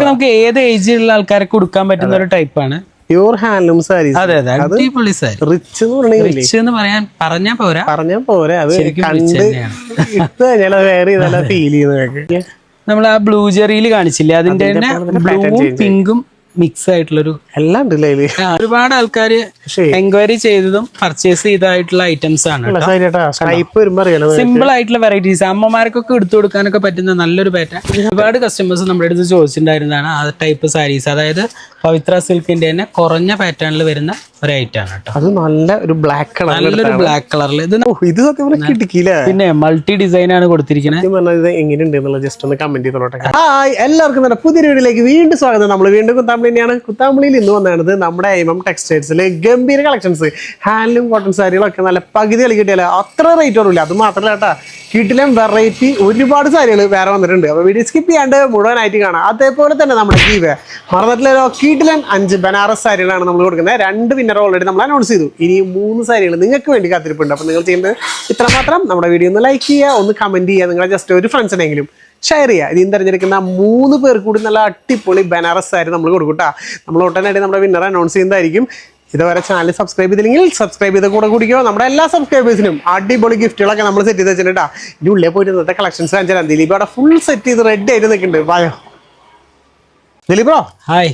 നമുക്ക് ഏത് ഏജിലുള്ള ആൾക്കാർക്ക് കൊടുക്കാൻ പറ്റുന്ന ഒരു ടൈപ്പാണ്. Pure handloom saris. അതെ അതെ, അടിപൊളി സാരി. റിച്ച് എന്ന് പറഞ്ഞാൽ പോരാ, അത് കണ്ട് ഇട്ട് കഴിഞ്ഞാൽ വേറെ ഇതെല്ലാം ഫീൽ ചെയ്യുന്നതൊക്കെ. നമ്മൾ ആ ബ്ലൂ ജെറിയിൽ കാണിച്ചില്ലേ, അതിന്റെ തന്നെ ബ്ലൂവും പിങ്കും മിക്സ് ആയിട്ടുള്ളൊരു എല്ലാം ഉണ്ട്. ഒരുപാട് ആൾക്കാർ എൻക്വയറി ചെയ്തതും പർച്ചേസ് ചെയ്തതായിട്ടുള്ള ഐറ്റംസ് ആണ്. സിമ്പിൾ ആയിട്ടുള്ള വെറൈറ്റീസ് അമ്മമാർക്കൊക്കെ എടുത്തു കൊടുക്കാനൊക്കെ പറ്റുന്ന നല്ലൊരു പാറ്റേൺ. ഒരുപാട് കസ്റ്റമേഴ്സ് നമ്മുടെ അടുത്ത് ചോദിച്ചിട്ടുണ്ടായിരുന്നതാണ് ആ ടൈപ്പ് സാരീസ്. അതായത് പവിത്ര സിൽക്കിന്റെ തന്നെ കുറഞ്ഞ പാറ്റേണിൽ വരുന്ന ഒരു ഐറ്റം ആണ് കേട്ടോ. അത് നല്ല ഒരു ബ്ലാക്ക് കളർ, നല്ലൊരു ബ്ലാക്ക് കളറിൽ. ഇത് കിട്ടിക്കില്ല. പിന്നെ മൾട്ടി ഡിസൈൻ ആണ് കൊടുത്തിരിക്കുന്നത്. എങ്ങനെയുണ്ട് ജസ്റ്റ് ഒന്ന് കമന്റ് ചെയ്തോട്ടെ. എല്ലാവർക്കും തന്നെ പുതിയൊരു വീഡിയോയിലേക്ക് വീണ്ടും സ്വാഗതം. നമ്മൾ വീണ്ടും കുത്താമ്പളി തന്നെയാണ്. കുത്താമ്പളിയിൽ ഇന്ന് വന്നത് നമ്മുടെ എംഎം ടെക്സ്റ്റൈൽസിലെ ഗംഭീര കളക്ഷൻസ്, ഹാൻഡ്ലൂം കോട്ടൺ സാരികളൊക്കെ നല്ല പകുതി കളി കിട്ടിയാലോ അത്ര റേറ്റ് വരില്ല. അത് മാത്രമല്ല കേട്ടാ, കിട്ടിലും വെറൈറ്റി ഒരുപാട് സാരികൾ വേറെ വന്നിട്ടുണ്ട്. അപ്പോൾ വീഡിയോ സ്കിപ്പ് ചെയ്യാണ്ട് മുഴുവനായിട്ട് കാണാം. അതേപോലെ തന്നെ നമ്മുടെ മറന്നിട്ടില്ലല്ലോ, കിട്ടിലൻ 5 ബനാറസ് സാരികളാണ് നമ്മൾ കൊടുക്കുന്നത്. 2 വിന്നർ ഓൾറെഡി നമ്മൾ അനൗൺസ് ചെയ്തു. ഇനി 3 സാരികൾ നിങ്ങൾക്ക് വേണ്ടി കാത്തിരിപ്പുണ്ട്. അപ്പോൾ നിങ്ങൾ ചെയ്യുന്നത് ഇത്രമാത്രം, നമ്മുടെ വീഡിയോ ഒന്ന് ലൈക്ക് ചെയ്യുക, ഒന്ന് കമന്റ് ചെയ്യുക, നിങ്ങളെ ജസ്റ്റ് ഒരു ഫ്രണ്ട്സിനെങ്കിലും ഷെയർ ചെയ്യുക. ഇതിന് തിരഞ്ഞെടുക്കുന്ന 3 പേർ കൂടി നല്ല അടിപൊളി ബനാറസ് സാരി നമ്മൾ കൊടുക്കൂട്ടാ. നമ്മൾ ഉടനടി നമ്മുടെ വിന്നർ അനൗൺസ് ചെയ്യുന്നതായിരിക്കും. ഇതുവരെ ചാനൽ സബ്സ്ക്രൈബ് ചെയ്തില്ലെങ്കിൽ സബ്സ്ക്രൈബ് ചെയ്ത് കൂടെ കുടിക്കോ. നമ്മുടെ എല്ലാ സബ്സ്ക്രൈബേഴ്സിനും അടിപൊളി ഗിഫ്റ്റുകളൊക്കെ നമ്മൾ സെറ്റ് ചെയ്ത് വെച്ചിട്ടാ. ഇതിൻ്റെ ഉള്ളിൽ പോയിട്ട് ഇന്നത്തെ കളക്ഷൻസ് കാണിച്ചാൽ ദിലീപ് അവിടെ ഫുൾ സെറ്റ് ചെയ്ത് റെഡി ആയിട്ട് നിൽക്കുന്നുണ്ട്. വായോ ദിലീപോ. ഹായ്.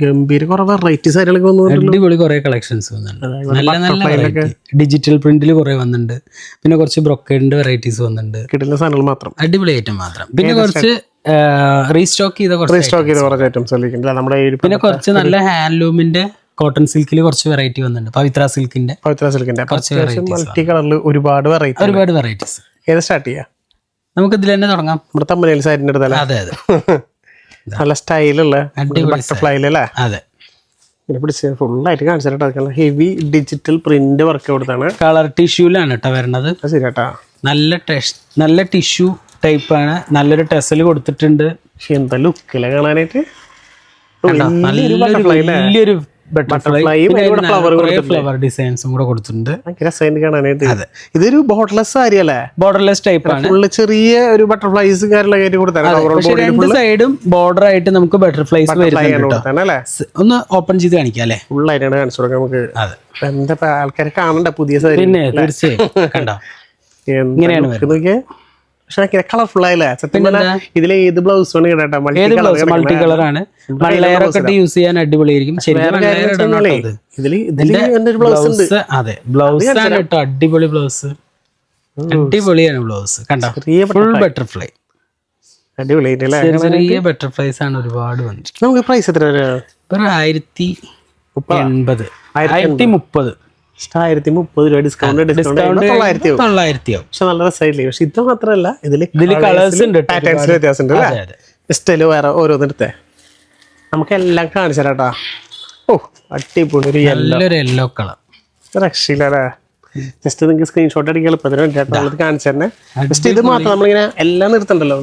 ഗംഭീര കുറെ വെറൈറ്റി സാരികളൊക്കെ വന്നു. അടിപൊളി കുറെ കളക്ഷൻസ് വന്നിട്ടുണ്ട്. നല്ല നല്ല ഡിജിറ്റൽ പ്രിന്റിൽ കുറെ വന്നിട്ടുണ്ട്. പിന്നെ കുറച്ച് ബ്രൊക്കേഡിന്റെ വെറൈറ്റീസ് വന്നിട്ടുണ്ട്. കിട്ടുന്ന സാധനങ്ങൾ മാത്രം, അടിപൊളി ഐറ്റം മാത്രം. പിന്നെ കുറച്ച് റീസ്റ്റോക്ക് ചെയ്ത കുറച്ച് ഐറ്റംസ്. പിന്നെ കുറച്ച് നല്ല ഹാൻഡ്ലൂമിന്റെ കോട്ടൺ സിൽക്കിൽ കുറച്ച് വെറൈറ്റി വന്നിട്ടുണ്ട്. പവിത്ര സിൽക്കിന്റെ കുറച്ച് മൾട്ടി കളറിൽ ഒരുപാട് വെറൈറ്റീസ്. ഏത് സ്റ്റാർട്ട് ചെയ്യാം? നമുക്ക് ഇതിൽ തന്നെ തുടങ്ങാം. നമ്മുടെ തമ്പനയിൽ സാരിന്റെ അടുത്തല്ലേ? അതെ അതെ, നല്ല സ്റ്റൈലുള്ള ബട്ടർഫ്ലൈയിലല്ലേ? അതെ. ഫുള്ളായിട്ട് കാണിച്ചിട്ട് ഹെവി ഡിജിറ്റൽ പ്രിന്റ് വർക്ക് കൊടുത്താണ്. കളർ ടിഷ്യൂലാണ് കേട്ടോ വരണത്. ശരിയാട്ടാ, നല്ല ടിഷ്യൂ ടൈപ്പ് ആണ്. നല്ലൊരു ടെസൽ കൊടുത്തിട്ടുണ്ട്. എന്താ ലുക്കിലെ കാണാനായിട്ട് വലിയൊരു ഫ്ലവർ ഡിസൈൻസും കൂടെ കൊടുത്തിട്ടുണ്ട്. കാണാനായിട്ട് ഇതൊരു ബോർഡർലെസ് സാരി അല്ലേ? ബോർഡർലെസ് ടൈപ്പ് ആണ്. ചെറിയ ഒരു ബട്ടർഫ്ലൈസ് രണ്ട് സൈഡും ബോർഡർ ആയിട്ട് നമുക്ക് ബട്ടർഫ്ലൈസ് വരുന്നുണ്ട്. ഒന്ന് ഓപ്പൺ ചെയ്ത് കാണിക്കാം അല്ലേ? ഫുള്ളായിട്ടാണ് കാണിച്ചു കൊടുക്കാം നമുക്ക്. എന്താ ആൾക്കാരെ കാണണ്ട പുതിയ സാരി. പിന്നെ തീർച്ചയായും കണ്ടോ, ഇങ്ങനെയാണ്. കളർഫുൾ ആയില്ലേ? ഇതിലെ ഏത് ബ്ലൗസ് മൾട്ടി കളർ ആണ്. മൺലെയറൊക്കെ യൂസ് ചെയ്യാൻ അടിപൊളിയായിരിക്കും. അതെ, ബ്ലൗസ് ആണ് കേട്ടോ. അടിപൊളി ബ്ലൗസ്, അടിപൊളിയാണ് ബ്ലൗസ്. കണ്ടോ, ഫുൾ ബട്ടർഫ്ലൈ. അടിപൊളി ചെറിയ ബട്ടർഫ്ലൈസ് ആണ് ഒരുപാട് വന്നിട്ട്. നമുക്ക് പ്രൈസ് എത്ര? 1080, 1030. 1030 രൂപ ഡിസ്കൗണ്ട്. 900 പക്ഷെ നല്ല രസമായില്ലേ? പക്ഷെ ഇത് മാത്രമല്ല, ഇതില് കളേഴ്സ് ഉണ്ട്, പാറ്റേൺസ് വ്യത്യാസമുണ്ട് അല്ലേ? സ്റ്റൈല് വേറെ ഓരോന്നെടുത്തേ നമുക്ക് എല്ലാം കാണിച്ചു തരാട്ടാ. ഓ അടിപൊളി യെല്ലോ കളർ, രക്ഷയില്ലേ? ജസ്റ്റ് നിങ്ങൾക്ക് സ്ക്രീൻഷോട്ട് അടിക്കാൻ എളുപ്പത്തിന് വേണ്ടിയിട്ട് കാണിച്ചു തന്നെ. ജസ്റ്റ് ഇത് മാത്രം നമ്മളിങ്ങനെ എല്ലാം നിർത്തണ്ടല്ലോ,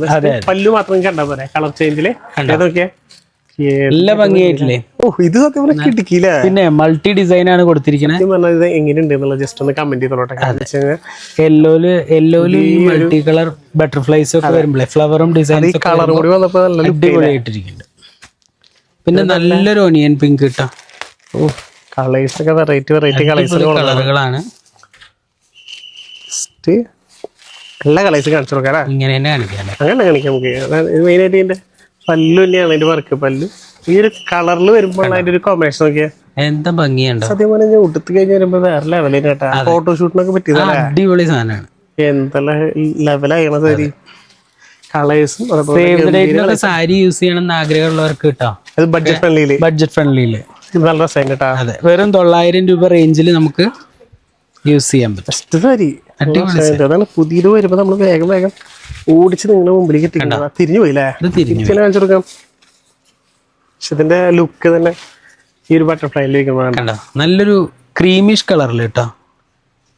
പല്ലു മാത്രം കണ്ടാ പോരെ കളർ ചേഞ്ചില്. നോക്കിയേ, നല്ല ഭംഗിയായിട്ടില്ലേ? ഇത് കിട്ടിക്കില്ല. പിന്നെ മൾട്ടി ഡിസൈൻ ആണ് കൊടുത്തിരിക്കുന്നത്. എങ്ങനെയുണ്ട് ജസ്റ്റ് ഒന്ന് കമന്റ് ചെയ്തോട്ടെ. യെല്ലോയില് മൾട്ടി കളർ ബട്ടർഫ്ലൈസ് ഒക്കെ വരുമ്പോഴേ ഫ്ലവറും ഡിസൈൻസും കളറും കൂടി വന്നപ്പോ അടിപൊളിയായിട്ടിരിക്കുന്നുണ്ട്. പിന്നെ നല്ലൊരു ഓണിയൻ പിങ്ക് കിട്ടാ. കളേഴ്സ് ഒക്കെ വെറൈറ്റി കളറുകളാണ്. എല്ലാ കളേഴ്സ് കാണിച്ചു കൊടുക്കാം. ഇങ്ങനെ തന്നെ കാണിക്കാം, അങ്ങനെ കാണിക്കാം നമുക്ക്. മെയിനായിട്ട് ഇതിന്റെ പല്ലു തന്നെയാണ് അതിന്റെ വർക്ക്. പല്ലു ഈ ഒരു കളറിൽ വരുമ്പോൾ അതിന്റെ ഒരു കോമ്പിനേഷൻ നോക്കിയാൽ എന്താ ഭംഗിയുണ്ടോ. സത്യം പറഞ്ഞാൽ ഉടുത്ത് കഴിഞ്ഞ് വരുമ്പോ വേറെ ലെവലിൽ കേട്ടാ. ഫോട്ടോഷൂട്ടിനൊക്കെ പറ്റിയതല്ലേ? അടിപൊളി സാധനമാണ്. എന്തെല്ലാം ലെവലായണ സാരി. കളേഴ്സും സാരി യൂസ് ചെയ്യണമെന്ന് ആഗ്രഹമുള്ളവർക്ക് കിട്ടാം. അത് ബഡ്ജറ്റ് ഫ്രണ്ട്ലിയില് നല്ല രസം കേട്ടാ. അതെ, വെറും 900 രൂപ റേഞ്ചിൽ നമുക്ക് യൂസ് ചെയ്യാൻ പറ്റും സാരി. അതാണ് പുതിയത് വരുമ്പോ നമ്മള് വേഗം ഓടിച്ച് നിങ്ങളുടെ മുമ്പിലേക്ക് എത്തിക്കണം. തിരിഞ്ഞു പോയില്ലേ? കാണിച്ചു കൊടുക്കാം. പക്ഷെ ഇതിന്റെ ലുക്ക് തന്നെ ഈ ഒരു ബട്ടർഫ്ലൈയിലേക്ക് നല്ലൊരു ക്രീമിഷ് കളറിൽ കേട്ടോ.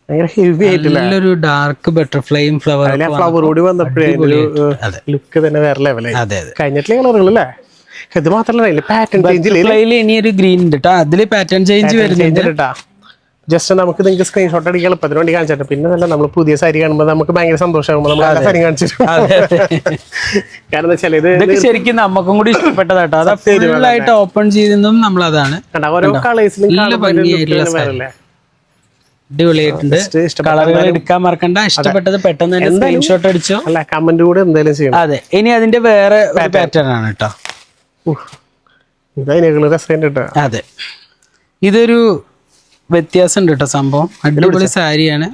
ഭയങ്കര ഹെവി ആയിട്ടില്ല, നല്ലൊരു ഡാർക്ക് ബട്ടർഫ്ലൈയും ഫ്ലവർ കൂടി വന്നപ്പോഴേ ലുക്ക് തന്നെ വേറെ ലെവലായി. കഴിഞ്ഞിട്ടുള്ള കളറുകൾ അല്ലേ? ഇത് മാത്രമല്ല പാറ്റേൺ ചേഞ്ച്. ഇനി ഒരു ഗ്രീൻ ഉണ്ട് കേട്ടോ, അതില് പാറ്റേൺ ചേഞ്ച് വരുന്നുണ്ട്. ജസ്റ്റ് നമുക്ക് നിങ്ങൾക്ക് സ്ക്രീൻഷോട്ട് അടിക്കാൻ എളുപ്പത്തിന് വേണ്ടി കാണിച്ചിട്ട് പിന്നെ നല്ല നമ്മൾ പുതിയ സാരി കാണുമ്പോൾ നമുക്ക് ഭയങ്കര സന്തോഷമാകുമ്പോൾ നമ്മൾ ആ സാരി കാണിച്ചിട്ട് കാരണം എന്താ വെച്ചാൽ ഇത് ശരിക്കും നമുക്കും കൂടി ഇഷ്ടപ്പെട്ടതാട്ടോ അത് ഫുള്ളായിട്ട് ഓപ്പൺ ചെയ്തെന്നും നമ്മളതാണ് ഓരോ കളേഴ്സിലും അടിപൊളിയായിട്ടുണ്ട്. കളറുകൾ എടുക്കാൻ മറക്കണ്ട. ഇഷ്ടപ്പെട്ടത് പെട്ടെന്ന് തന്നെ സ്ക്രീൻഷോട്ട് അടിച്ചോ. അല്ല കമന്റ് കൂടെ എന്തായാലും ചെയ്യണം. അതെ, ഇനി അതിന്റെ വേറെ പാറ്റേൺ ആണ് കേട്ടോ. അതെ, ഇതൊരു വ്യത്യാസം ഉണ്ട് കേട്ടോ സംഭവം. അടിപൊളി സാരിയാണ്.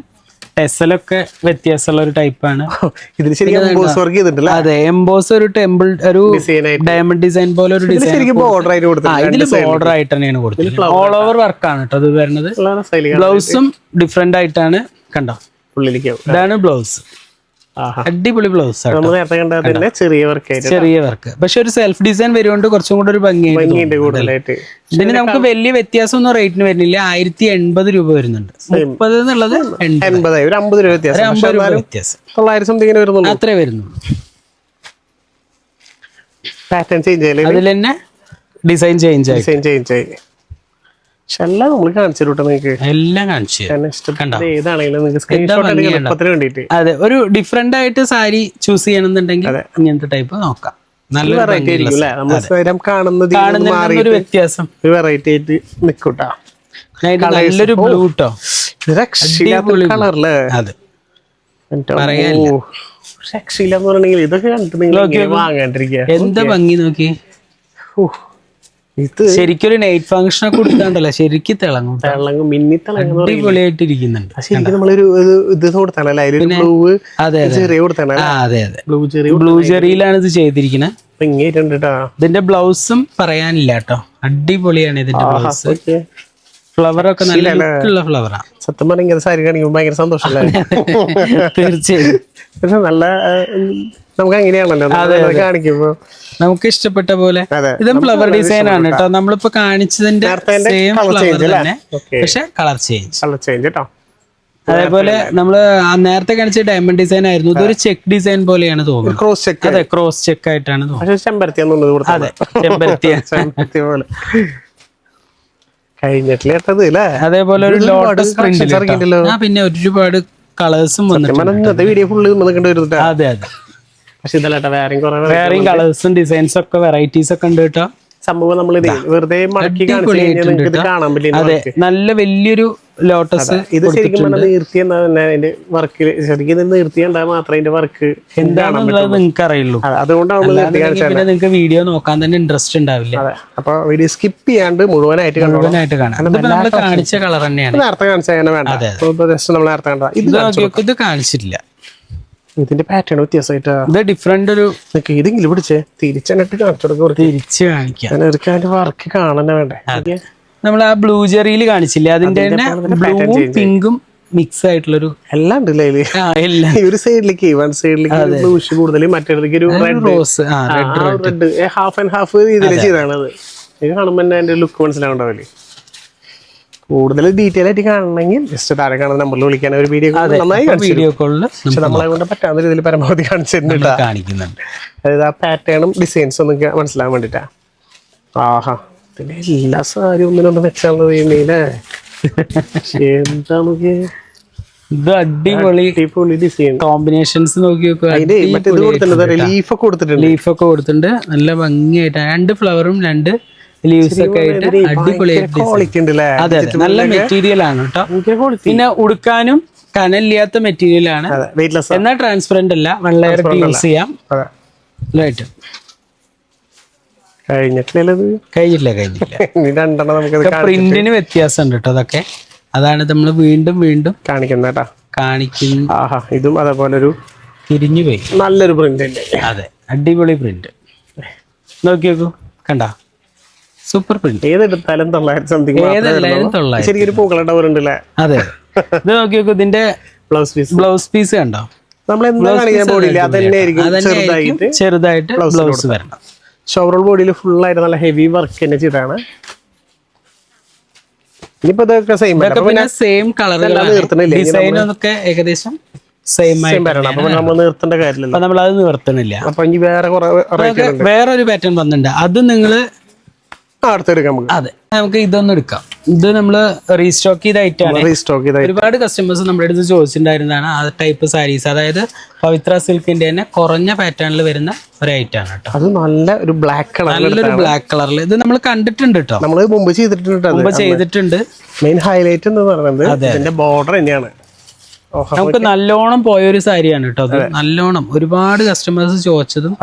ടെസലൊക്കെ വ്യത്യാസമുള്ള ഒരു ടൈപ്പാണ്. അതെ, എംബോസ് ഒരു ടെമ്പിൾ ഒരു ഡയമണ്ട് ഡിസൈൻ പോലെ ഒരു ഡിസൈൻ ഇതിൽ ബോർഡർ ആയിട്ട് തന്നെയാണ് കൊടുത്തത്. ഓൾ ഓവർ വർക്കാണ് കേട്ടോ ഇത് വരുന്നത്. ബ്ലൗസും ഡിഫറെന്റ് ആയിട്ടാണ് കണ്ടോ. ഇതാണ് ബ്ലൗസ്. അടിപൊളി ബ്ലൗസ് ആണ്. ചെറിയ വർക്ക് പക്ഷെ ഒരു സെൽഫ് ഡിസൈൻ വരുകൊണ്ട് കുറച്ചും കൂടെ ഒരു ഭംഗിയായിട്ട്. ഇതിന് നമുക്ക് വലിയ വ്യത്യാസമൊന്നും റേറ്റിന് വരുന്നില്ല. 1080 രൂപ വരുന്നുണ്ട്. 30 എന്നുള്ളത് 50 രൂപ വ്യത്യാസം. അത്രേ വരുന്നുള്ളൂ. അതിൽ തന്നെ ഡിസൈൻ ചേഞ്ച് ആയി. എല്ലാം നമ്മൾ കാണിച്ചു നിങ്ങൾക്ക് എല്ലാം കാണിച്ചു. അതെ, ഒരു ഡിഫറെന്റ് ആയിട്ട് സാരി ചൂസ് ചെയ്യണമെന്നുണ്ടെങ്കിൽ ഇങ്ങനത്തെ ടൈപ്പ് നോക്കാം. നല്ല കാണുന്ന വ്യത്യാസം വെറൈറ്റി ആയിട്ട് നിൽക്കൂട്ടാ. നല്ലൊരു ബ്ലൂ ട്ടോ. കളറല്ലേ? അതെ, ഇതൊക്കെ കണ്ടിട്ട് വാങ്ങാണ്ടിരിക്കുക. എന്താ ഭംഗി നോക്കി. ശരിക്കൊരു നൈറ്റ് ഫംഗ്ഷൻ ഒക്കെ കൊടുത്താണ്ടല്ലോ ശരിക്കും തിളങ്ങും. അടിപൊളിയായിട്ടിരിക്കുന്നുണ്ട്. ബ്ലൂ ജെറിയിലാണ് ഇത് ചെയ്തിരിക്കുന്നത്. ഇതിന്റെ ബ്ലൗസും പറയാനില്ല കേട്ടോ. അടിപൊളിയാണ് ഇതിന്റെ ബ്ലൗസ്. ഫ്ലവർ ഒക്കെ നല്ല ലുക്കുള്ള ഫ്ലവറാണ്. സത്യം പറഞ്ഞ സാരി കാണിക്കുമ്പോൾ ഭയങ്കര സന്തോഷമല്ലേ? തീർച്ചയായും. നല്ല നമുക്ക് അങ്ങനെയാണല്ലോ കാണിക്കുമ്പോ നമുക്ക് ഇഷ്ടപ്പെട്ട പോലെ. ഇതും ഫ്ലവർ ഡിസൈൻ ആണ് കേട്ടോ. നമ്മളിപ്പോ കാണിച്ചതിന്റെ സെയിം ഫ്ലവർ തന്നെ പക്ഷെ കളർ ചേഞ്ച് കേട്ടോ. അതേപോലെ നമ്മള് നേരത്തെ കാണിച്ച ഡയമണ്ട് ഡിസൈൻ ആയിരുന്നു. ഇതൊരു ചെക്ക് ഡിസൈൻ പോലെയാണ് തോന്നുന്നത്. Cross check. അതെ, ക്രോസ് ചെക്ക് ആയിട്ടാണ് തോന്നുന്നത്. ചെമ്പരത്തി. അതെ, ചെമ്പരത്തി പോലെ കഴിഞ്ഞിട്ടില്ലേട്ടത് അല്ലേ? അതേപോലെ ഒരു ലോട്ടസ് പ്രിന്റ്. പിന്നെ ഒരുപാട് കളേഴ്സും വന്നിട്ടുണ്ട്. വീഡിയോ ഫുള്ള് വന്നിട്ടുണ്ട്. അതെ അതെ. പക്ഷെ ഇതല്ല വേറെയും കളേഴ്സും ഡിസൈൻസും ഒക്കെ വെറൈറ്റീസ് ഒക്കെ ഉണ്ട് കേട്ടോ. സംഭവം നമ്മൾ വെറുതെ കാണാൻ പറ്റില്ല. അതെ, നല്ല വലിയൊരു ലോട്ടസ്. ഇത് ശരിക്കും നിർത്തി വർക്ക് ശരിക്കും നിർത്തിയാൽ മാത്രമേ അതിന്റെ വർക്ക് എന്താണെന്നുള്ളത് നിങ്ങൾക്ക് അറിയുള്ളൂ. അതുകൊണ്ടാണ് നിങ്ങൾക്ക് വീഡിയോ നോക്കാൻ തന്നെ ഇൻട്രസ്റ്റ് ഉണ്ടാവില്ല. അപ്പൊ വീഡിയോ സ്കിപ്പ് ചെയ്യാണ്ട് മുഴുവനായിട്ട് കാണാം. നമ്മൾ കാണിച്ച കളർ തന്നെയാണ്. നേരത്തെ കാണിച്ചാൽ വേണ്ട. ഇത് കാണിച്ചിട്ടില്ല. ഇതിന്റെ പാറ്റേൺ വ്യത്യാസമായിട്ടാ. ഇത് ഡിഫറെന്റ് ഒരു ഇതെങ്കിലും പിടിച്ചേ തിരിച്ചിട്ട് കാണിച്ചു. തിരിച്ച് കാണിക്കാം. വർക്ക് കാണാൻ വേണ്ടേ? നമ്മൾ ആ ബ്ലൂ ജെറിയിൽ കാണിച്ചില്ലേ, അതിന്റെ തന്നെ ബ്ലൂവും പിങ്കും മിക്സ് ആയിട്ടുള്ളൊരു എല്ലാം ഉണ്ട്. ഒരു സൈഡിലേക്ക് ബ്ലൂഷ് കൂടുതൽ, മറ്റേതിലേക്ക് ഒരു rose red half and half ഇതിൽ ചെയ്താണത്. ഇത് കാണുമ്പോൾ തന്നെ അതിന്റെ ലുക്ക് മനസ്സിലാവുണ്ടാവില്ലേ? കൂടുതൽ ഡീറ്റെയിൽ ആയിട്ട് കാണണമെങ്കിൽ ജസ്റ്റ് താഴെ കാണുന്ന നമ്പറിൽ വിളിക്കാൻ ഒരു വീഡിയോ കോളിൽ നമ്മളെ കൊണ്ട് പറ്റാവുന്ന രീതിയിൽ പരമാവധി കാണിച്ചിട്ടുണ്ട്. അതായത് ആ പാറ്റേണും ഡിസൈൻസും ഒന്ന് മനസ്സിലാവാൻ വേണ്ടിട്ടാ. ആഹാ, ഇതിന്റെ എല്ലാ സാരിയും ഒന്നിനൊന്നും വെച്ചാണല്ലോ ചെയ്യുന്നേ. എന്താ ഇത് അടിപൊളി ഡിസൈൻ കോമ്പിനേഷൻസ് നോക്കി ലീഫൊക്കെ കൊടുത്തിട്ടുണ്ട്. നല്ല ഭംഗിയായിട്ട് 2 ഫ്ലവറും 2 ലീവ്സ് ഒക്കെ ആയിട്ട് അടിപൊളിയായിട്ട്. അതെ, നല്ല മെറ്റീരിയൽ ആണ് കേട്ടോ. പിന്നെ ഉടുക്കാനും കനലില്ലാത്ത മെറ്റീരിയൽ ആണ്. എന്നാൽ ട്രാൻസ്പെറന്റ് അല്ല. വെള്ളയർക്ക് യൂസ് ചെയ്യാം. കഴിഞ്ഞില്ല. പ്രിന്റിന് വ്യത്യാസം ഉണ്ട് കേട്ടോ. അതൊക്കെ അതാണ് നമ്മൾ വീണ്ടും കാണിക്കുന്നു. ഇതും അതേപോലെ ഒരു തിരിഞ്ഞു പോയി. നല്ലൊരു പ്രിന്റ്. അതെ, അടിപൊളി പ്രിന്റ്. നോക്കി നോക്കൂ, കണ്ടാ? Super print. ഏതെടുത്താലും 900 സംതിങ്. ശരിക്കും പൂക്കള ഡവർ ഉണ്ടല്ലേ? അതെ. ഇത് നോക്കി നോക്കൂ, ഇതിന്റെ ബ്ലൗസ് പീസ് കണ്ടോ? ചെറുതായിട്ട് ബ്ലൗസ് വരണം. ഓവറോൾ ബോഡിയിൽ ഫുൾ ആയിട്ട് നല്ല ഹെവി വർക്ക് തന്നെ ചെയ്താണ്. ഇനിയിപ്പോ സെയിം കളർ ഡിസൈനൊക്കെ ഏകദേശം സെയിം നമ്മൾ നിർത്തേണ്ട കാര്യമില്ല. നമ്മൾ അത് നിർത്തണില്ല. അപ്പൊ ഇനി വേറൊരു പാറ്റേൺ വന്നിട്ടുണ്ട്. അത് നിങ്ങള് അടുത്തെടുക്കാം നമുക്ക്. അതെ, നമുക്ക് ഇതൊന്നും എടുക്കാം. ഇത് നമ്മള് റീസ്റ്റോക്ക് ചെയ്ത ഐറ്റാണ്. റീസ്റ്റോക്ക് ചെയ്ത ഒരുപാട് കസ്റ്റമേഴ്സ് നമ്മുടെ അടുത്ത് ചോദിച്ചിട്ടുണ്ടായിരുന്നതാണ് ആ ടൈപ്പ് സാരീസ്. അതായത് പവിത്ര സിൽക്കിന്റെ തന്നെ കുറഞ്ഞ പാറ്റേണിൽ വരുന്ന ഒരു ഐറ്റാണ് കേട്ടോ. അത് നല്ല ഒരു ബ്ലാക്ക് കളർ, നല്ലൊരു ബ്ലാക്ക് കളറിൽ. ഇത് നമ്മൾ കണ്ടിട്ടുണ്ട് കേട്ടോ, നമ്മള് മുമ്പ് ചെയ്തിട്ടുണ്ട്. മെയിൻ ഹൈലൈറ്റ് എന്ന് പറയുന്നത് ഇതിന്റെ ബോർഡർ തന്നെയാണ്. നമുക്ക് നല്ലോണം പോയൊരു സാരിയാണ് കേട്ടോ അത്. നല്ലോണം ഒരുപാട് കസ്റ്റമേഴ്സ് ചോദിച്ചതും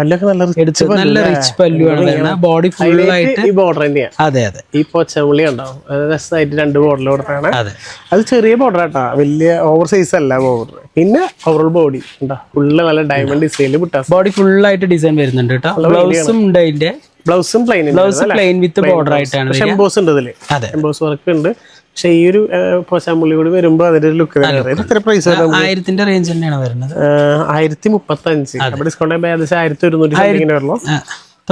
എടുത്ത് നല്ല റിച്ച് പല്ലുവാണ് വരുന്നത്. ബോഡി ഫുൾ ആയിട്ട് ഈ ബോർഡർ തന്നെയാണ്. അതെ അതെ, ഈ പൊച്ചമുള്ളി ഉണ്ടാവും രസമായിട്ട് 2 ബോർഡറിൽ കൊടുത്താണ്. അതെ, അത് ചെറിയ ബോർഡർ ആട്ടാ, വലിയ ഓവർ സൈസ് അല്ല ബോർഡർ. പിന്നെ ഓവറോൾ ബോഡി ഉണ്ടോ ഫുള്ള് നല്ല ഡയമണ്ട് ഡിസൈനിൽ വിട്ടാ. ബോഡി ഫുൾ ആയിട്ട് ഡിസൈൻ വരുന്നുണ്ട് കേട്ടോ. ബ്ലൗസും ഉണ്ട് അതിന്റെ. ബ്ലൗസും പ്ലെയിൻ വിത്ത് ബോർഡർ ആയിട്ടാണ്. എംബോസ് ഉണ്ട് ഇതില്, എംബോസ് വർക്ക് ഉണ്ട്. പക്ഷെ ഈ ഒരു പോച്ചാമ്പുള്ളി കൂടി വരുമ്പോ അതിന്റെ ലുക്ക് എത്ര പ്രൈസ്? 1000 റേഞ്ച് തന്നെയാണ് വരുന്നത്. 1035. അപ്പൊ ഡിസ്കൗണ്ട് ഏകദേശം 1100 വരുള്ളൂ.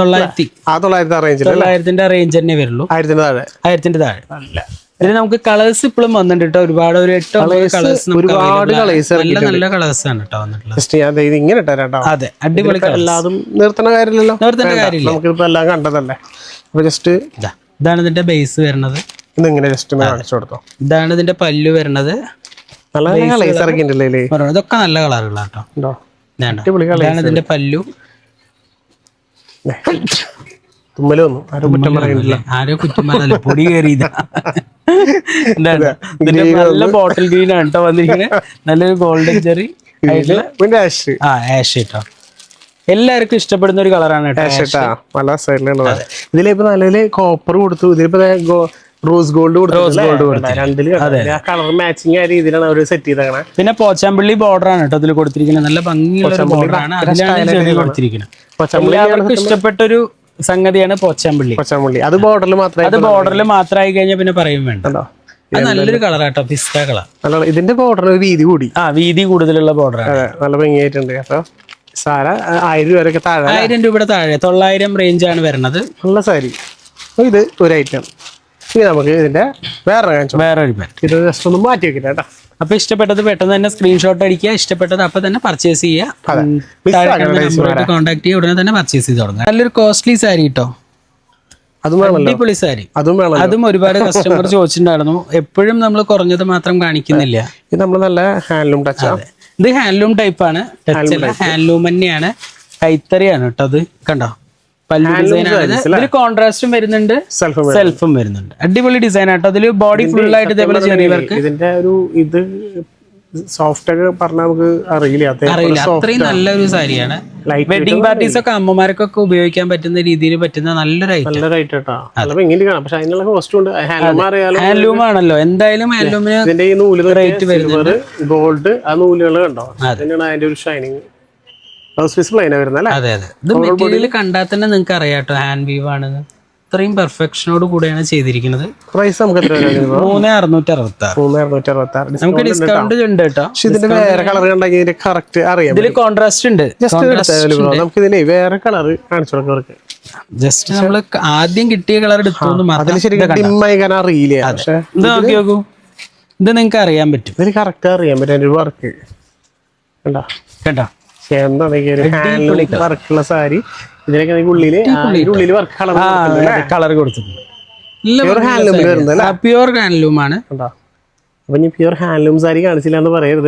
900 റേഞ്ചിന്റെ റേഞ്ച് തന്നെ വരുള്ളൂ. 1000 താഴെ അല്ല. ഇതിൽ നമുക്ക് കളേഴ്സ് ഇപ്പോഴും വന്നിട്ടുണ്ട് കേട്ടോ. ഒരുപാട് ഒരു 8 കളേഴ്സ്, ഒരുപാട് കളേഴ്സ്, നല്ല കളേഴ്സ് ആണ് കേട്ടോ വന്നിട്ടുള്ളത്. ഇങ്ങനെ ഇട്ടാ. അതെ, അടിപൊളി. എല്ലാതും നിർത്തണ കാര്യമില്ലല്ലോ, നമുക്കിപ്പോ എല്ലാം കണ്ടതല്ലേ. അപ്പൊ ജസ്റ്റ് ഇതാണ് ഇതിന്റെ ബേസ് വരുന്നത്. ഇതെങ്ങനെ ജസ്റ്റ് കാണിച്ചു കൊടുത്തോ. ഇതാണ് ഇതിന്റെ പല്ലു വരുന്നത്. ഇതൊക്കെ നല്ല കളറുകളാട്ടോ. ഇതാണ് ഇതിന്റെ പല്ലു. തുമ്മലൊന്നും ആരോ കുറ്റം പറയല്ല, പൊടി കയറിയതാ. നല്ല ബോട്ടിൽ ഗ്രീൻ ആണ് കേട്ടോ വന്നിരിക്കുന്നത്. നല്ലൊരു ഗോൾഡൻ ചെറി ആഷ് കേട്ടോ. എല്ലാവർക്കും ഇഷ്ടപ്പെടുന്ന ഒരു കളറാണ് കേട്ടോ. ഇതിലിപ്പോ നല്ല കോപ്പർ കൊടുത്തു, ഇതിലിപ്പോ റോസ് ഗോൾഡ് കളർ മാച്ചിങ് ആയ രീതിയിലാണ് അവർ സെറ്റ് ചെയ്തേക്കണേ. പിന്നെ പോച്ചാമ്പള്ളി ബോർഡർ ആണ് കേട്ടോ ഇതിൽ കൊടുത്തിരിക്കുന്നത്. നല്ല ഭംഗിയുള്ള ബോർഡറാണ്, അതിലാണ് കൊടുത്തിരിക്കുന്നത്. എല്ലാവർക്കും ഇഷ്ടപ്പെട്ടൊരു സംഗതിയാണ് പോച്ചാമ്പള്ളി. അത് ബോർഡറിൽ മാത്രമായി കഴിഞ്ഞാൽ പിന്നെ പറയും വേണ്ട. അത് നല്ലൊരു കളറാട്ടോ, പിസ്ത കളർ. ഇതിന്റെ ബോർഡർ വീതി കൂടി, വീതി കൂടുതലുള്ള ബോർഡറാണ്. നല്ല ഭംഗിയായിട്ടുണ്ട്. അപ്പൊ സാര 1000 രൂപ താഴെ, 1000 രൂപയുടെ താഴെ 900 റേഞ്ച് ആണ് വരുന്നത്. നല്ല സാരി. ഇത് ഒരു ഐറ്റം. ഇനി നമുക്ക് ഇതിന്റെ വേറൊരു ഇത് ജസ്റ്റ് ഒന്ന് മാറ്റി വെക്കില്ല കേട്ടോ. അപ്പൊ ഇഷ്ടപ്പെട്ടത് പെട്ടെന്ന് തന്നെ സ്ക്രീൻഷോട്ട് അടിക്കുക. ഇഷ്ടപ്പെട്ടത് അപ്പൊ തന്നെ പർച്ചേസ് ചെയ്യുക. കോൺടാക്ട് ചെയ്യുക, ഉടനെ തന്നെ പർച്ചേസ് ചെയ്ത് തുടങ്ങുക. നല്ലൊരു കോസ്റ്റ്ലി സാരി കേട്ടോ, അടിപൊളി സാരി. അതും ഒരുപാട് കസ്റ്റമർ ചോദിച്ചിട്ടുണ്ടായിരുന്നു. എപ്പോഴും നമ്മൾ കുറഞ്ഞത് മാത്രം കാണിക്കുന്നില്ല. ഇത് നമ്മൾ നല്ല ഹാൻഡ്ലൂം ടച്ച്. ഇത് ഹാൻഡ്ലൂം ടൈപ്പ് ആണ്, ടച്ച് അല്ല, ഹാൻഡ്ലൂം തന്നെയാണ്. കൈത്തറിയാണ് കേട്ടോ. അത് കണ്ടോ, പല്ലു ഡിസൈൻ ആണ്. ഇതിൽ കോൺട്രാസ്റ്റും വരുന്നുണ്ട്, സെൽഫും വരുന്നുണ്ട്. അടിപൊളി ഡിസൈൻ ആട്ടോ. അതില് ബോഡി ഫുൾ ആയിട്ട് ഇതേപോലെ ചെറിയ വർക്ക്. ഇതിന്റെ ഒരു ഇത് സോഫ്റ്റ് ഒക്കെ പറഞ്ഞാൽ നമുക്ക് അറിയില്ല. അത്രയും നല്ലൊരു സാരിയാണ്. വെഡിങ് പാർട്ടീസ് ഒക്കെ അമ്മമാർക്കൊക്കെ ഉപയോഗിക്കാൻ പറ്റുന്ന രീതിയിൽ പറ്റുന്ന നല്ലൊരു ഐറ്റം. ഹാൻഡ്ലൂം ആണല്ലോ, എന്തായാലും ഹാൻഡ്ലൂമിന് റേറ്റ് വരുന്നത്. ഗോൾഡ് ആ നൂലുകൾ കണ്ടോ, അതിനാണ് അതിന്റെ ഒരു ഷൈനിങ്. അതെ അതെ, ഇത് മെറ്റീരിയൽ കണ്ടാൽ തന്നെ നിങ്ങൾക്ക് അറിയാട്ടോ ഹാൻഡ് വീവ് ആണെന്ന്. ഇത്രയും പെർഫെക്ഷനോട് കൂടെയാണ് ചെയ്തിരിക്കുന്നത്. പ്രൈസ് നമുക്ക് 3666. നമുക്ക് ഡിസ്കൗണ്ട് ഉണ്ട് കേട്ടോ. ഇതിന്റെ വേറെ കളർ കണ്ടെങ്കിൽ കറക്റ്റ് അറിയാം. ഇതിൽ കോൺട്രാസ്റ്റ് ഉണ്ട്. നമുക്ക് ഇതിന് വേറെ കളർ കാണിച്ചു കൊടുക്കാം. ജസ്റ്റ് നമ്മള് ആദ്യം കിട്ടിയ കളർ എടുത്തോന്ന് മാത്രം. അറിയില്ല. ഇത് നോക്കി നോക്കൂ, ഇത് നിങ്ങൾക്ക് അറിയാൻ പറ്റും. ഇതിന് കറക്റ്റ് അറിയാൻ പറ്റും വർക്ക് കണ്ടോ കേട്ടോ. വർക്കുള്ള സാരി. ഇതിനൊക്കെ ഉള്ളില് വർക്ക് കളർ കൊടുത്തിട്ടുണ്ട്. പ്യൂർ ഹാൻഡ്ലൂം ആണ്. അപ്പൊ നീ പ്യൂർ ഹാൻഡ്ലൂം സാരി കാണിച്ചില്ല എന്ന് പറയരുത്.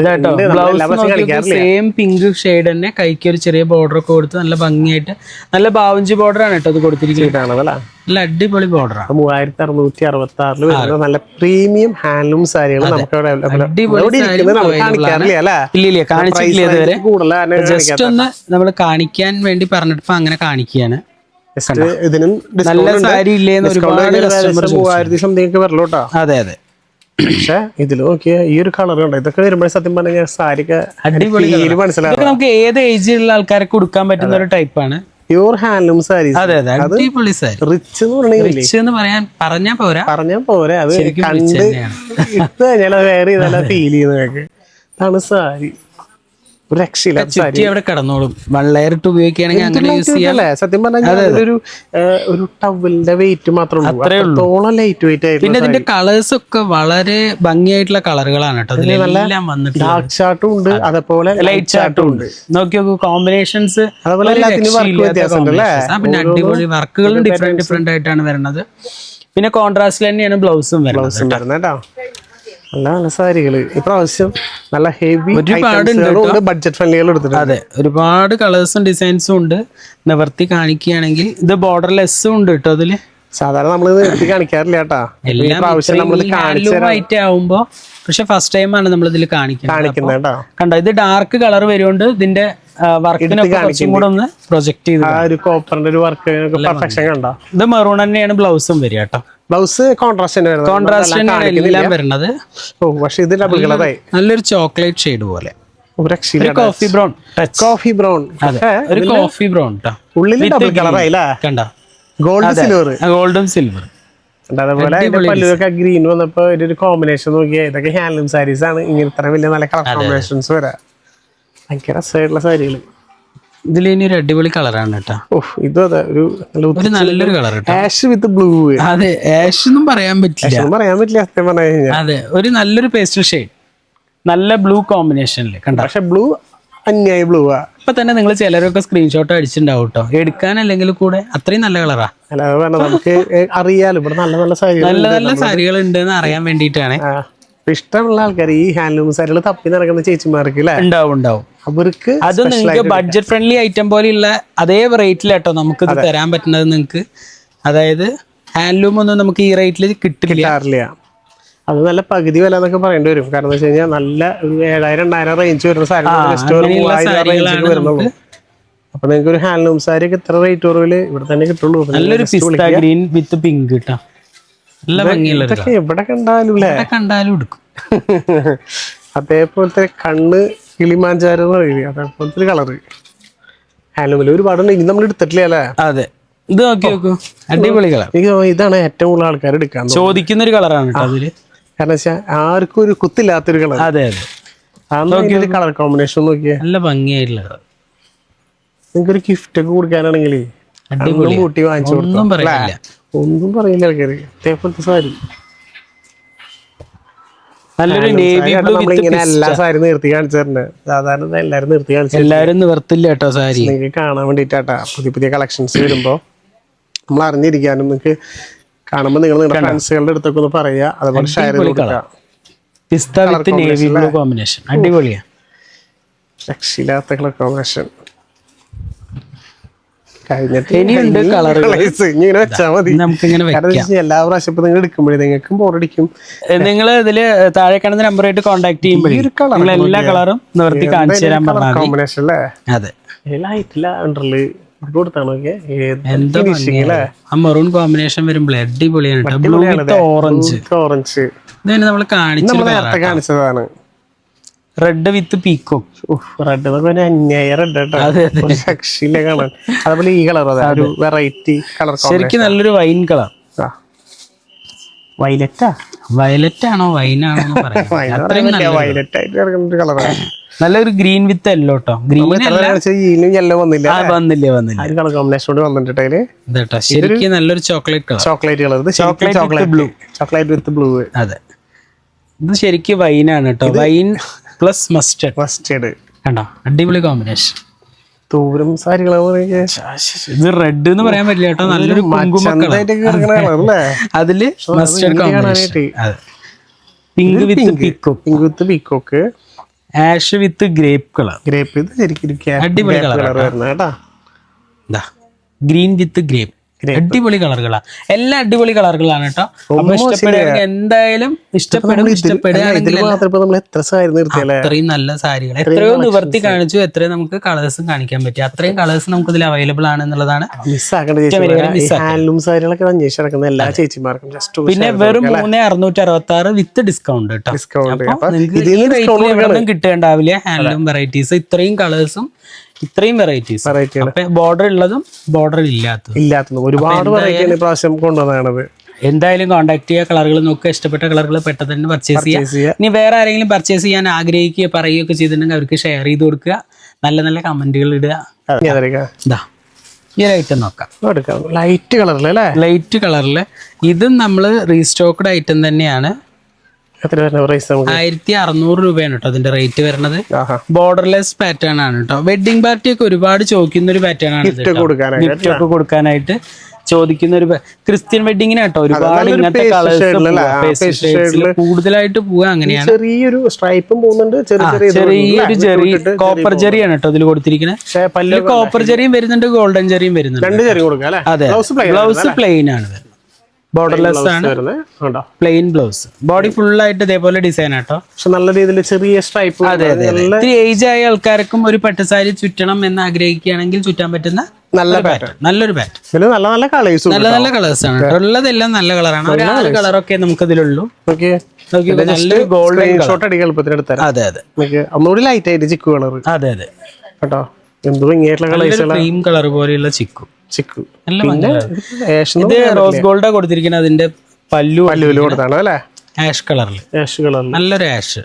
സെയിം പിങ്ക് ഷെയ്ഡ് തന്നെ, കൈക്ക് ഒരു ചെറിയ ബോർഡർ ഒക്കെ കൊടുത്ത് നല്ല ഭംഗിയായിട്ട്, നല്ല ബാവഞ്ചി ബോർഡർ ആണ് കേട്ടോ അത് കൊടുത്തിരിക്കുന്നത്. നല്ല അടിപൊളി ബോർഡറാണ്. 3666 വരുന്ന നല്ല പ്രീമിയം ഹാൻഡ്ലൂം സാരികൾ നമുക്ക് ജസ്റ്റ് ഒന്ന് നമ്മൾ കാണിക്കാൻ വേണ്ടി പറഞ്ഞിട്ട് അങ്ങനെ കാണിക്കുകയാണ്. ഇതിനും നല്ല സാരി ഇല്ലേന്ന് ഒരുപാട് കസ്റ്റമർ 3000 സംതിങ് വരല്ലോ കേട്ടോ. അതെ അതെ. പക്ഷെ ഇതിൽ നോക്കിയാ ഈ ഒരു കളർ ഉണ്ട്. ഇതൊക്കെ വരുമ്പോൾ സത്യം പറഞ്ഞാൽ സാരിക്ക് അടിപൊളി മനസ്സിലാവും. നമുക്ക് ഏത് ഏജിലുള്ള ആൾക്കാർക്ക് കൊടുക്കാൻ പറ്റുന്ന ഒരു ടൈപ്പാണ് പ്യൂർ ഹാൻഡ്ലൂം സാരി. അതെ അതെ, അടിപൊളി സാരി. റിച്ച് എന്ന് പറഞ്ഞാൽ പോരാ, അത് കണ്ട് ഇട്ട് കഴിഞ്ഞാൽ വേറെ ഇതെല്ലാം ഫീൽ ചെയ്യുന്നതൊക്കെ. ഇതാണ് സാരി. ഒരു രക്ഷയില്ലാത്ത സാരി ചുറ്റി അവിടെ കിടന്നോളും. 1 ലെയർ ഇട്ട് ഉപയോഗിക്കുകയാണെങ്കിൽ അങ്ങനെ യൂസ് ചെയ്യാം. അല്ലേ? സത്യം പറഞ്ഞാൽ ഒരു ടവലിന്റെ വെയിറ്റ് മാത്രമേ ഉള്ളൂ, അത്രത്തോളം ലൈറ്റ് വെയിറ്റ് ആയിട്ട്. പിന്നെ ഇതിന്റെ കളേഴ്സ് ഒക്കെ വളരെ ഭംഗിയായിട്ടുള്ള കളറുകളാണ് കേട്ടോ. ഇതിലെല്ലാം വന്നിട്ട് ഡാർക്ക് ചാർട്ടും ഉണ്ട്, അതേപോലെ ലൈറ്റ് ചാർട്ടും ഉണ്ട്. നോക്കി നോക്കൂ, കോമ്പിനേഷൻസ് അതുപോലെ എല്ലാത്തിനും വർക്ക് വ്യത്യാസമുണ്ട് അല്ലേ? പിന്നെ അടിപൊളി വർക്കുകളും ഡിഫറെന്റ് ആയിട്ടാണ് വരുന്നത്. പിന്നെ കോൺട്രാസ്റ്റിൽ തന്നെയാണ് ബ്ലൗസും വരുന്നത് കേട്ടോ. നല്ല നല്ല സാരികള് ഇപ്രാവശ്യം നല്ല ഹെവി ഒരുപാട് ബഡ്ജറ്റ് ഫ്രണ്ട്ലികൾ എടുത്തിട്ടുണ്ട്. അതെ, ഒരുപാട് കളേഴ്സും ഡിസൈൻസും ഉണ്ട്. നിവർത്തി കാണിക്കുകയാണെങ്കിൽ ഇത് ബോർഡർലെസ്സും ഉണ്ട് കേട്ടോ. അതില് സാധാരണ നമ്മൾ നിർത്തി കാണിക്കാറില്ല കേട്ടാ. വൈറ്റ് ആവുമ്പോ പക്ഷെ ഫസ്റ്റ് ടൈം ആണ് നമ്മൾ ഇതിൽ കാണിക്കുന്നത്. കണ്ടോ, ഇത് ഡാർക്ക് കളർ വരുകൊണ്ട് ഇതിന്റെ വർക്കിനൊക്കെ കുറച്ചും കൂടെ ഒന്ന് പ്രൊജക്ട് ചെയ്ത് ഒരു കോപ്പറിന്റെ ഒരു വർക്ക് പെർഫെക്ഷൻ കണ്ടോ. ഇത് മെറൂൺ തന്നെയാണ് ബ്ലൗസും വരിക കേട്ടോ. ബ്ലൗസ് കോൺട്രാസ്റ്റ് എല്ലാം വരുന്നത്. പക്ഷെ ഇത് ഡബിൾ കളറായി നല്ലൊരു ചോക്ലേറ്റ് ഷെയ്ഡ് പോലെ, കോഫി ബ്രൗൺ. കോഫി ബ്രൗൺ, ഒരു കോഫി ബ്രൗൺ ഉള്ളിൽ ഡബിൾ കളറായില്ലേ? കണ്ടോ, ഗോൾഡ് സിൽവർ, ഗോൾഡും സിൽവർ. അതേപോലെ പല്ലുവൊക്കെ ഗ്രീൻ വന്നപ്പോ ഒരു കോമ്പിനേഷൻ നോക്കിയാ ഇതൊക്കെ ഹാൻഡ്ലൂം സാരീസ് ആണ്. ഇങ്ങനെ ഇത്ര വലിയ നല്ല കളർ കോമ്പിനേഷൻസ് വരാം. ഭയങ്കര രസമായിട്ടുള്ള സാരികള്. ഇതിൽ ഇനി ഒരു അടിപൊളി കളറാണ് കേട്ടോ. ഇതും അതെ, ഒരു നല്ലൊരു കളർ ആഷ് വിത്ത് ബ്ലൂ. അതെ, ആഷ് ഒന്നും പറയാൻ പറ്റില്ല സത്യം പറഞ്ഞു കഴിഞ്ഞാൽ. അതെ, ഒരു നല്ലൊരു പേസ്റ്റൽ ഷെയ്ഡ്, നല്ല ബ്ലൂ കോമ്പിനേഷനില് കണ്ടോ. പക്ഷെ ബ്ലൂ അന്യായ ബ്ലൂ ആ. ഇപ്പൊ തന്നെ നിങ്ങൾ ചിലരൊക്കെ സ്ക്രീൻഷോട്ട് അടിച്ചിട്ടുണ്ടാവും കേട്ടോ. എടുക്കാനല്ലെങ്കിൽ കൂടെ അത്രയും നല്ല കളറാ. നമുക്ക് അറിയാലോ ഇവിടെ നല്ല നല്ല സാരികൾ, നല്ല നല്ല സാരികൾ ഉണ്ട് എന്ന് അറിയാൻ വേണ്ടിയിട്ടാണ്. ഇഷ്ടമുള്ള ആൾക്കാർ ഈ ഹാൻഡ്ലൂം സാരികൾ തപ്പി നടക്കുന്ന ചേച്ചിമാർക്ക് ഉണ്ടാവും. അവർക്ക് അത് നിങ്ങൾക്ക് ബഡ്ജറ്റ് ഫ്രണ്ട്ലി ഐറ്റം പോലെയുള്ള അതേ റേറ്റിലാട്ടോ നമുക്ക് ഇത് തരാൻ പറ്റുന്നത് നിങ്ങൾക്ക്. അതായത് ഹാൻഡ്ലൂം ഒന്നും നമുക്ക് ഈ റേറ്റിൽ കിട്ടില്ല. അത് നല്ല പകുതി വില എന്നൊക്കെ പറയേണ്ടി വരും. കാരണം എന്താ വെച്ച് കഴിഞ്ഞാൽ നല്ല ഒരു 7000-2000 റേഞ്ച് വരുന്ന സാരി വരുന്നുള്ളൂ. അപ്പൊ നിങ്ങൾക്ക് ഒരു ഹാൻഡ്ലൂം സാരി ഒക്കെ ഇത്ര റേറ്റ് കുറവില് ഇവിടെ തന്നെ കിട്ടുള്ളൂ. നല്ലൊരു പിസ്ത ഗ്രീൻ വിത്ത് പിങ്ക് കിട്ടാം. നല്ല ഭംഗിയുള്ള എവിടെ കണ്ടാലും എടുക്കും. അതേപോലത്തെ കണ്ണ് കിളിമാഞ്ചാരം എന്ന് പറയുന്നത് അതേപോലത്തെ ഒരു കളറ് ഹാൻഡ്ലൂമിൽ ഒരുപാടുണ്ട്. ഇനി നമ്മൾ എടുത്തിട്ടില്ല അല്ലേ? അതെ, ഇത് നോക്കി നോക്കൂ, അടിപൊളി കളർ. ഇതാണ് ഏറ്റവും കൂടുതൽ ആൾക്കാർ എടുക്കാൻ ചോദിക്കുന്ന ഒരു കളറാണ് അതില്. കാരണം വെച്ചാൽ ആർക്കും ഒരു കുത്തില്ലാത്തൊരു കളർ. അതെ, കളർ കോമ്പിനേഷൻ നോക്കിയാൽ നല്ല ഭംഗിയായിട്ടുള്ള കളർ. നിങ്ങൾക്കൊരു ഗിഫ്റ്റ് ഒക്കെ കൊടുക്കാനാണെങ്കിൽ കൂട്ടി വാങ്ങിച്ചു ഒന്നും പറയില്ല ആൾക്കാർ. അതേപോലത്തെ സാരി നല്ലൊരു നേവി ബ്ലൂ. എല്ലാ സാരി നിർത്തി കാണിച്ചിട്ടുണ്ട്. സാധാരണ എല്ലാരും നിർത്തി കാണിച്ചു, എല്ലാരും നിവർത്തില്ല കേട്ടോ സാരി. നിങ്ങൾക്ക് കാണാൻ വേണ്ടിട്ടാ പുതിയ പുതിയ കളക്ഷൻസ് വരുമ്പോ നമ്മൾ അറിഞ്ഞിരിക്കാനും നിങ്ങൾക്ക് കാണുമ്പോൾ നിങ്ങൾ നിങ്ങളുടെ ഫ്രണ്ട്സുകളുടെ അടുത്തൊക്കെ ഒന്ന് പറയാ. അതുപോലെ ഷെയർ ചെയ്ത് കൊടുക്കാം. പിസ്ത വിത്ത് നേവി ബ്ലൂ കോമ്പിനേഷൻ അടിപൊളിയാ. രക്ഷയില്ലാത്ത കളർ കോമ്പിനേഷൻ. ഇനിയുണ്ട് കളറുകൾ, ഇങ്ങനെ വെച്ചാൽ മതി. എല്ലാ പ്രാവശ്യം നിങ്ങൾ എടുക്കുമ്പോഴേ നിങ്ങൾക്കും ബോറടിക്കും. നിങ്ങൾ ഇതില് താഴെ കാണുന്ന നമ്പറായിട്ട് കോൺടാക്ട് ചെയ്യുമ്പോൾ എല്ലാ കളറും നിവർത്തി കാണിച്ചു തരാൻ പറഞ്ഞാൽ കോമ്പിനേഷൻ അല്ലേ? അതെ, മെറൂൺ കോമ്പിനേഷൻ വരുമ്പോൾ അടിപൊളിയാണ്. ബ്ലൂ വിത്ത് ഓറഞ്ച്. ഇതന്നെ നമ്മൾ കാണിച്ചതാണ്. Read with പീക്കോ. റെഡ് രക്ഷയില്ല കാണാൻ. അതുപോലെ ഈ കളർ ഒരു വെറൈറ്റി കളർ, ശരിക്കും നല്ലൊരു വൈൻ കളർ. വയലറ്റ് ആണോ വൈനാണോ വയലറ്റ് ആയിട്ട് കിടക്കുന്ന കളറാണ്. നല്ലൊരു ഗ്രീൻ വിത്ത് യെല്ലോ കേട്ടോ. ഗ്രീൻ യെല്ലോ വന്നില്ല. കളർ കോമ്പിനേഷൻ വന്നിട്ട് ശരിക്കും നല്ലൊരു chocolate colour. Chocolate blue. Chocolate വിത്ത് ബ്ലൂ. അതെ, ഇത് ശരിക്കും വൈനാണ് കേട്ടോ. വൈൻ പ്ലസ് മസ്റ്റേർഡ് കണ്ടോ, അടിപൊളി കോമ്പിനേഷൻ. ദൂരം സാരികളെ ഇത് റെഡ് എന്ന് പറയാൻ പറ്റില്ല കേട്ടോ. നല്ലൊരു അതില് മസ്റ്റേർഡ് കോമ്പിനേഷൻ. പിങ്ക് വിത്ത് പീക്കോക്ക്. ആഷ് വിത്ത് ഗ്രേപ്പ് കളർ. ഗ്രേപ്പ് ഇത് ശരിക്കും അടിപൊളി കളർ. ഗ്രീൻ വിത്ത് ഗ്രേപ്പ്. അടിപൊളി കളറുകളാ, എല്ലാം അടിപൊളി കളറുകളാണ് കേട്ടോ. അപ്പൊ ഇഷ്ടപ്പെടുക എന്തായാലും അത്രയും നല്ല സാരികൾ എത്രയോ നിവർത്തി കാണിച്ചു, എത്രയോ നമുക്ക് കളേഴ്സും കാണിക്കാൻ പറ്റി. അത്രയും കളേഴ്സ് നമുക്ക് ഇതിൽ അവൈലബിൾ ആണ് എന്നുള്ളതാണ്. പിന്നെ വെറും 3666 വിത്ത് ഡിസ്കൗണ്ട് കേട്ടോ. കിട്ടേണ്ടാവില്ല ഹാൻഡ്ലൂം വെറൈറ്റീസ്. ഇത്രയും കളേഴ്സും ഇത്രയും വെറൈറ്റീസ്. ബോർഡർ ഉള്ളതും ബോർഡർ ഇല്ലാത്തതും ഒരുപാട് വെറൈറ്റി പ്രാവശ്യം കൊണ്ടുവന്നതാണത്. എന്തായാലും കോൺടാക്ട് ചെയ്യുക, കളറുകൾ നോക്കുക, ഇഷ്ടപ്പെട്ട കളറുകൾ പെട്ടെന്ന് തന്നെ പർച്ചേസ് ചെയ്യുക. ഇനി വേറെ ആരെങ്കിലും പർച്ചേസ് ചെയ്യാൻ ആഗ്രഹിക്കുകയോ പറയുകയൊക്കെ ചെയ്തിട്ടുണ്ടെങ്കിൽ അവർക്ക് ഷെയർ ചെയ്ത് കൊടുക്കുക, നല്ല നല്ല കമന്റുകൾ ഇടുക. ഇതാ ഈ ഒരു ഐറ്റം നോക്കാം, ലൈറ്റ് കളറിൽ അല്ലേ? ലൈറ്റ് കളറിൽ ഇതും നമ്മൾ റീസ്റ്റോക്ക്ഡ് ഐറ്റം തന്നെയാണ്. 1600 രൂപയാണ് കേട്ടോ അതിന്റെ റേറ്റ് വരുന്നത്. ബോർഡർലെസ് പാറ്റേൺ ആണ് കേട്ടോ. വെഡിങ് പാർട്ടി ഒക്കെ ഒരുപാട് ചോദിക്കുന്ന ഒരു പാറ്റേൺ ആണ്, ഗിഫ്റ്റ് ഒക്കെ കൊടുക്കാനായിട്ട് ചോദിക്കുന്ന ഒരു ക്രിസ്ത്യൻ വെഡിങ്ങിന് കേട്ടോ. ഒരുപാട് ഇങ്ങനത്തെ കളേഴ്സ് കൂടുതലായിട്ട് പോവുക അങ്ങനെയാണ്. ചെറിയൊരു സ്ട്രൈപ്പും പോകുന്നുണ്ട്, ചെറിയൊരു ജെറി കോപ്പർ ജെറിയാണ് കേട്ടോ ഇതിൽ കൊടുത്തിരിക്കുന്നത്. കോപ്പർ ജെറിയും വരുന്നുണ്ട്, ഗോൾഡൻ ജെറിയും വരുന്നുണ്ട്. അതെ, ബ്ലൗസ് പ്ലെയിൻ ആണ്, ബോർഡർലെസ് ആണ്, പ്ലെയിൻ ബ്ലൗസ്. ബോഡി ഫുൾ ആയിട്ട് ഇതേപോലെ ഡിസൈൻ ആട്ടോ, പക്ഷെ നല്ല രീതിയിൽ ചെറിയ സ്ട്രൈപ്പ്. അതെ അതെ, ഇത്തിരി ഏജ് ആയ ആൾക്കാർക്കും ഒരു പട്ടുസാരി ചുറ്റണം എന്ന് ആഗ്രഹിക്കുകയാണെങ്കിൽ ചുറ്റാൻ പറ്റുന്ന നല്ലൊരു പാറ്റേൺ. നല്ല നല്ല കളേഴ്സ്, നല്ല നല്ല കളേഴ്സ് ആണ് ഉള്ളതെല്ലാം, നല്ല കളറാണ്. ഒരു 4 കളറൊക്കെ നമുക്ക് ഇതിലുള്ളൂ. നല്ലൊരു ഗോൾഡൻ ഷോട്ട് അടിക്കാൻ എളുപ്പത്തിന് എടുത്താൽ. അതെ അതെ, ഒന്നുകൂടി ലൈറ്റ് ആയിട്ട് ചിക്കു കളർ. അതെ അതെ കേട്ടോ, എന്തോ ഇങ്ങനെയുള്ള കളേഴ്സ്, ക്രീം കളർ പോലെയുള്ള ചിക്കു. ഇത് റോസ് ഗോൾഡാ കൊടുത്തിരിക്കുന്നത്. അതിന്റെ പല്ലുവിൽ കൊടുത്താണ് അല്ലേ? ആഷ് കളറിൽ, നല്ലൊരു ആഷ്.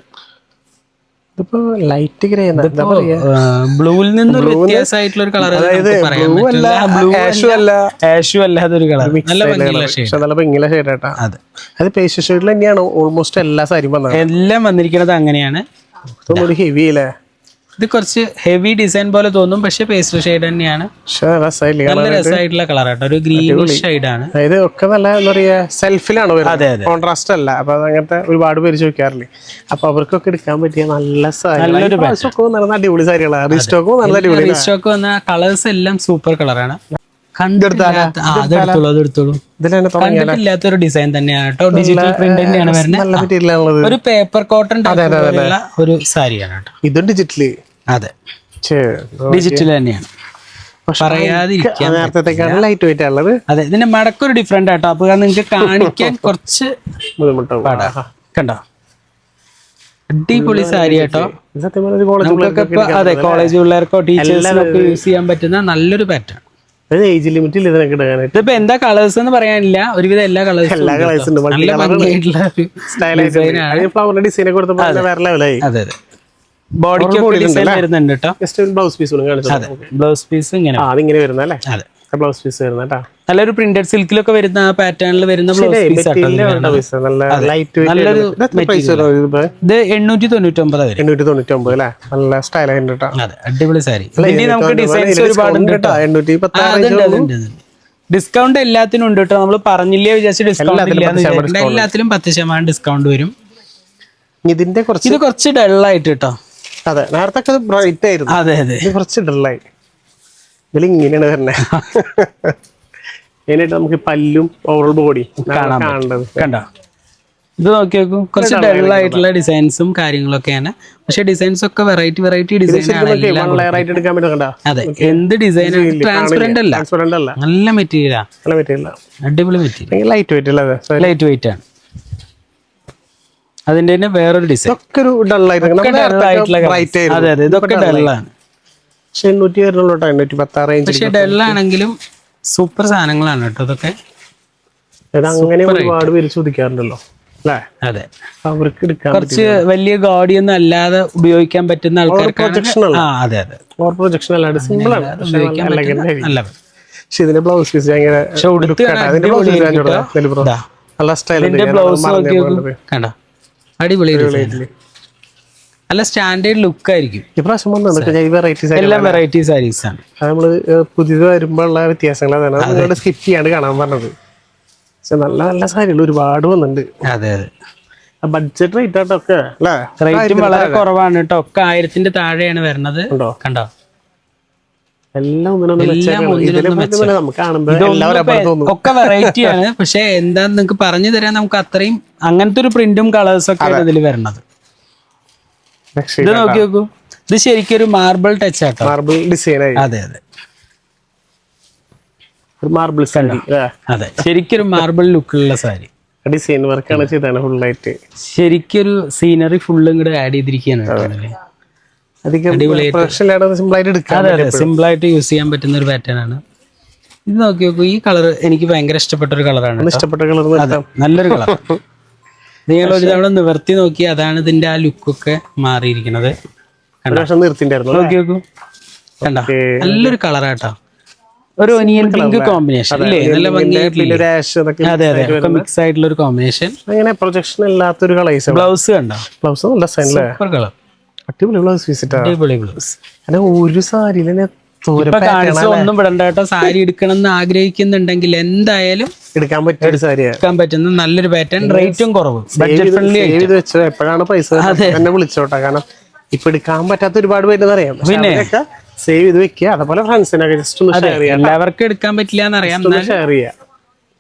ഇതിപ്പോ ലൈറ്റ് ഗ്രേ, ബ്ലൂവിൽ നിന്നൊരു വ്യത്യാസമായിട്ടുള്ള ഒരു കളർ, ആഷും അല്ലാതൊരു കളർ, നല്ല ഭംഗിയുള്ള ഷെയ്ഡ്. അത് പേസ്റ്റൽ ഷെയ്ഡിൽ തന്നെയാണ് ഓൾമോസ്റ്റ് എല്ലാ സാരിയും എല്ലാം വന്നിരിക്കുന്നത് അങ്ങനെയാണ്. ഹെവി അല്ലേ? ഇത് കുറച്ച് ഹെവി ഡിസൈൻ പോലെ തോന്നും, പക്ഷെ പേസ്റ്റൽ ഷെയ്ഡ് തന്നെയാണ്. നല്ല രസമായിട്ടുള്ള കളർ ആട്ടോ, ഒരു ഗ്രീനിഷ് ഷെയ്ഡ് ആണ്. ഇത് ഒക്കെ നല്ല എന്താ പറയാ, സെൽഫിലാണ്, കോൺട്രാസ്റ്റ് അല്ല. അപ്പൊ അങ്ങനത്തെ ഒരുപാട് പേര് ചോദിക്കാറില്ലേ, അപ്പൊ അവർക്കൊക്കെ എടുക്കാൻ പറ്റിയ നല്ല അടിപൊളി സാരികളാണ്. റീസ്റ്റോക്ക് നല്ല അടിപൊളി, റീസ്റ്റോക്ക് വന്ന കളേഴ്സ് എല്ലാം സൂപ്പർ കളറാണ്. കണ്ടിട്ടില്ലാത്തൊരു ഡിസൈൻ തന്നെയാണ് കേട്ടോ. ഡിജിറ്റൽ പ്രിന്റ് തന്നെയാണ് വരുന്നത്. ഒരു പേപ്പർ കോട്ടൺ ഒരു സാരിയാണ് കേട്ടോ. ഇതും ഡിജിറ്റല്. അതെ, ഡിജിറ്റൽ തന്നെയാണ്, പറയാതിരിക്കാൻ. ലൈറ്റ് വെയിറ്റ് ഉള്ളത്. അതെ, ഇതിന്റെ മടക്കൊരു ഡിഫറെന്റ് ആട്ടോ. അപ്പൊ നിങ്ങൾക്ക് കാണിക്കാൻ കുറച്ച് ബുദ്ധിമുട്ടാണ്. കണ്ടോ, അടിപൊളി സാരി കേട്ടോ. അതെ, കോളേജ് പിള്ളേർക്കോ ടീച്ചേഴ്സിനൊക്കെ യൂസ് ചെയ്യാൻ പറ്റുന്ന നല്ലൊരു പാറ്റേൺ. ഏജ് ലിമിറ്റ് ഇല്ല ഇതിനൊക്കെ ഇടാനായിട്ട്. ഇതിപ്പോ എന്താ കളേഴ്സ് എന്ന് പറയാനില്ല, ഒരുവിധം എല്ലാ കളേഴ്സും നല്ല ഭംഗിയായിട്ടുള്ള ഫ്ലവറിന്റെ ഡിസൈൻ കൊടുത്തപ്പോൾ വേറെ ലെവലായി. അതെ അതെ, ബോഡിക്ക് ഡിസൈൻ വരുന്നുണ്ട് കേട്ടോ. ബ്ലൗസ് പീസ് ബ്ലൗസ് പീസ് ഇങ്ങനെ വരുന്നല്ലേ? അതെ, ബ്ലൗസ് പീസ് വരുന്ന നല്ലൊരു പ്രിന്റഡ് സിൽക്കിലൊക്കെ വരുന്ന ആ പാറ്റേണിൽ വരുന്ന ബ്ലൗസ് പീസ്. ഇത് 899 അല്ലേ? നല്ല സ്റ്റൈൽ ആയിട്ട്. അതെ, അടിപൊളി സാരി. നമുക്ക് ഡിസൈൻസ് ഒരുപാടുണ്ട് കേട്ടോ. ഡിസ്കൗണ്ട് എല്ലാത്തിനും ഉണ്ട് കേട്ടോ. നമ്മൾ പറഞ്ഞില്ലേ വിചാരിച്ച് ഡിസ്കൗണ്ട് ഇല്ല, എല്ലാത്തിലും 10% ഡിസ്കൗണ്ട് വരും. ഇതിന്റെ ഇത് കുറച്ച് ഡള്ളായിട്ട് കേട്ടോ. അതെ, നേരത്തെ ബ്രൈറ്റ് ആയിരുന്നു. അതെ അതെ, ഇത് കുറച്ച് ഡള്ളായി. ഇതിൽ ഇങ്ങനെയാണ് വരുന്നത്. മെയിനായിട്ട് നമുക്ക് പല്ലും ഓവറോൾ ബോഡി കാണേണ്ടത്. കണ്ടോ, ഇത് നോക്കി നോക്കും, കുറച്ച് ഡള്ളായിട്ടുള്ള ഡിസൈൻസും കാര്യങ്ങളൊക്കെയാണ്. പക്ഷെ ഡിസൈൻസ് ഒക്കെ വെറൈറ്റി ഡിസൈൻ ആണ്. അതെ, എന്ത് ഡിസൈൻ, ട്രാൻസ്പെറന്റ് അല്ല, നല്ല മെറ്റീരിയലാ, അടിപൊളി മെറ്റീരിയൽ. ലൈറ്റ് വെയിറ്റ് ആണ്. അതിന്റെ തന്നെ വേറൊരു ഡിസൈൻ. അതെ അതെ, ഇതൊക്കെ ഡള്ളാണ്. പക്ഷെ ഡള്ളാണെങ്കിലും സൂപ്പർ സാധനങ്ങളാണ് കേട്ടോ ഇതൊക്കെ. അങ്ങനെ ഒരുപാട് പേര് ചോദിക്കാറുണ്ടല്ലോ. അതെ, കുറച്ച് വലിയ ഗോഡിയൊന്നും അല്ലാതെ ഉപയോഗിക്കാൻ പറ്റുന്ന ആൾക്കാർക്ക്. അതെ അതെ, പ്രൊജക്ഷൻ അല്ലാണ്ട് സിമ്പിൾ ആണ്. നല്ല ഇതിന്റെ ബ്ലൗസ് പീസ് നല്ല സ്റ്റൈൽ. കണ്ടോ, അടിപൊളി, നല്ല സ്റ്റാൻഡേർഡ് ലുക്ക് ആയിരിക്കും. എല്ലാം വെറൈറ്റി സാരീസ് ആണ്. നമ്മള് പുതിയത് വരുമ്പോഴുള്ള വ്യത്യാസങ്ങൾ സ്കിപ്പ് ചെയ്യാണ്ട് കാണാൻ പറഞ്ഞത്. പക്ഷെ നല്ല നല്ല സാരികൾ ഒരുപാട് വന്നിട്ടുണ്ട്. അതെ അതെ, ബഡ്ജറ്റ് റേറ്റ് ആയിട്ടൊക്കെ റേറ്റും വളരെ കുറവാണ് കേട്ടോ. ഒക്കെ 1000 താഴെയാണ് വരുന്നത്. കണ്ടോ, ഒക്കെ വെറൈറ്റി ആണ്. പക്ഷെ എന്താന്ന് നിങ്ങൾക്ക് പറഞ്ഞു തരാൻ നമുക്ക് അത്രയും അങ്ങനത്തെ ഒരു പ്രിന്റും കളേഴ്സും ഒക്കെ ഇതിൽ വരണത്. ഇത് നോക്കി നോക്കൂ, ഇത് ശരിക്കും ഒരു മാർബിൾ ടച്ച് ആട്ടോ. Marble design. അതെ അതെ, മാർബിൾ സാരി. അതെ, ശരിക്കൊരു മാർബിൾ ലുക്കുള്ള സാരി. ഡിസൈൻ വർക്കാണ് ചെയ്താണ് ഫുള്ളായിട്ട്. ശരിക്കൊരു സീനറി ഫുള്ളും കൂടെ ആഡ് ചെയ്തിരിക്കുകയാണ്. സിമ്പിൾ ആയിട്ട് യൂസ് ചെയ്യാൻ പറ്റുന്ന ഒരു പാറ്റേൺ ആണ്. ഇത് നോക്കി നോക്കൂ, ഈ കളർ എനിക്ക് ഭയങ്കര ഇഷ്ടപ്പെട്ട ഒരു കളറാണ്. ഇഷ്ടപ്പെട്ട കളർ നല്ലൊരു കളർ. നിങ്ങൾ ഒരു തവണ നിവർത്തി നോക്കി, അതാണ് ഇതിന്റെ ആ ലുക്കൊക്കെ മാറിയിരിക്കുന്നത്. നോക്കി നോക്കൂ, കണ്ട നല്ലൊരു കളറാട്ടോ. ഒരു ഒനിയൻ പിങ്ക് കോമ്പിനേഷൻ അല്ലേ, നല്ല ഭംഗിയായിട്ടുള്ള. അതെ അതെ, മിക്സ് ആയിട്ടുള്ള ഒരു കോമ്പിനേഷൻ. അങ്ങനെ പ്രൊജക്ഷൻ ഇല്ലാത്തൊരു കളേഴ്സ്. ബ്ലൗസ് കണ്ടോ, ബ്ലൗസ് നല്ല സൂപ്പർ കളർ, അടിപൊളി ബ്ലൗസ്. അടിപൊളി ബ്ലൗസ്. ഒരു സാരിയിൽ ഒന്നും വിടണ്ട കേട്ടോ. സാരി എടുക്കണം എന്ന് ആഗ്രഹിക്കുന്നുണ്ടെങ്കിൽ എന്തായാലും എടുക്കാൻ പറ്റിയ ഒരു സാരി, എടുക്കാൻ പറ്റുന്ന നല്ലൊരു പാറ്റേൺ, റേറ്റും കുറവ്, ബഡ്ജറ്റ് ഫ്രണ്ട്ലി. എപ്പോഴാണ് പൈസ എന്നെ വിളിച്ചോട്ടെ, കാരണം ഇപ്പൊ എടുക്കാൻ പറ്റാത്ത ഒരുപാട് പേര് അറിയാം. പിന്നെ സേവ് ചെയ്ത് വെക്കുക, അതുപോലെ ഫ്രണ്ട്സിനൊക്കെ ജസ്റ്റ് ഒന്ന് ഷെയർ ചെയ്യാം. എല്ലാവർക്കും എടുക്കാൻ പറ്റില്ല എന്നറിയാം, ഷെയർ ചെയ്യാം.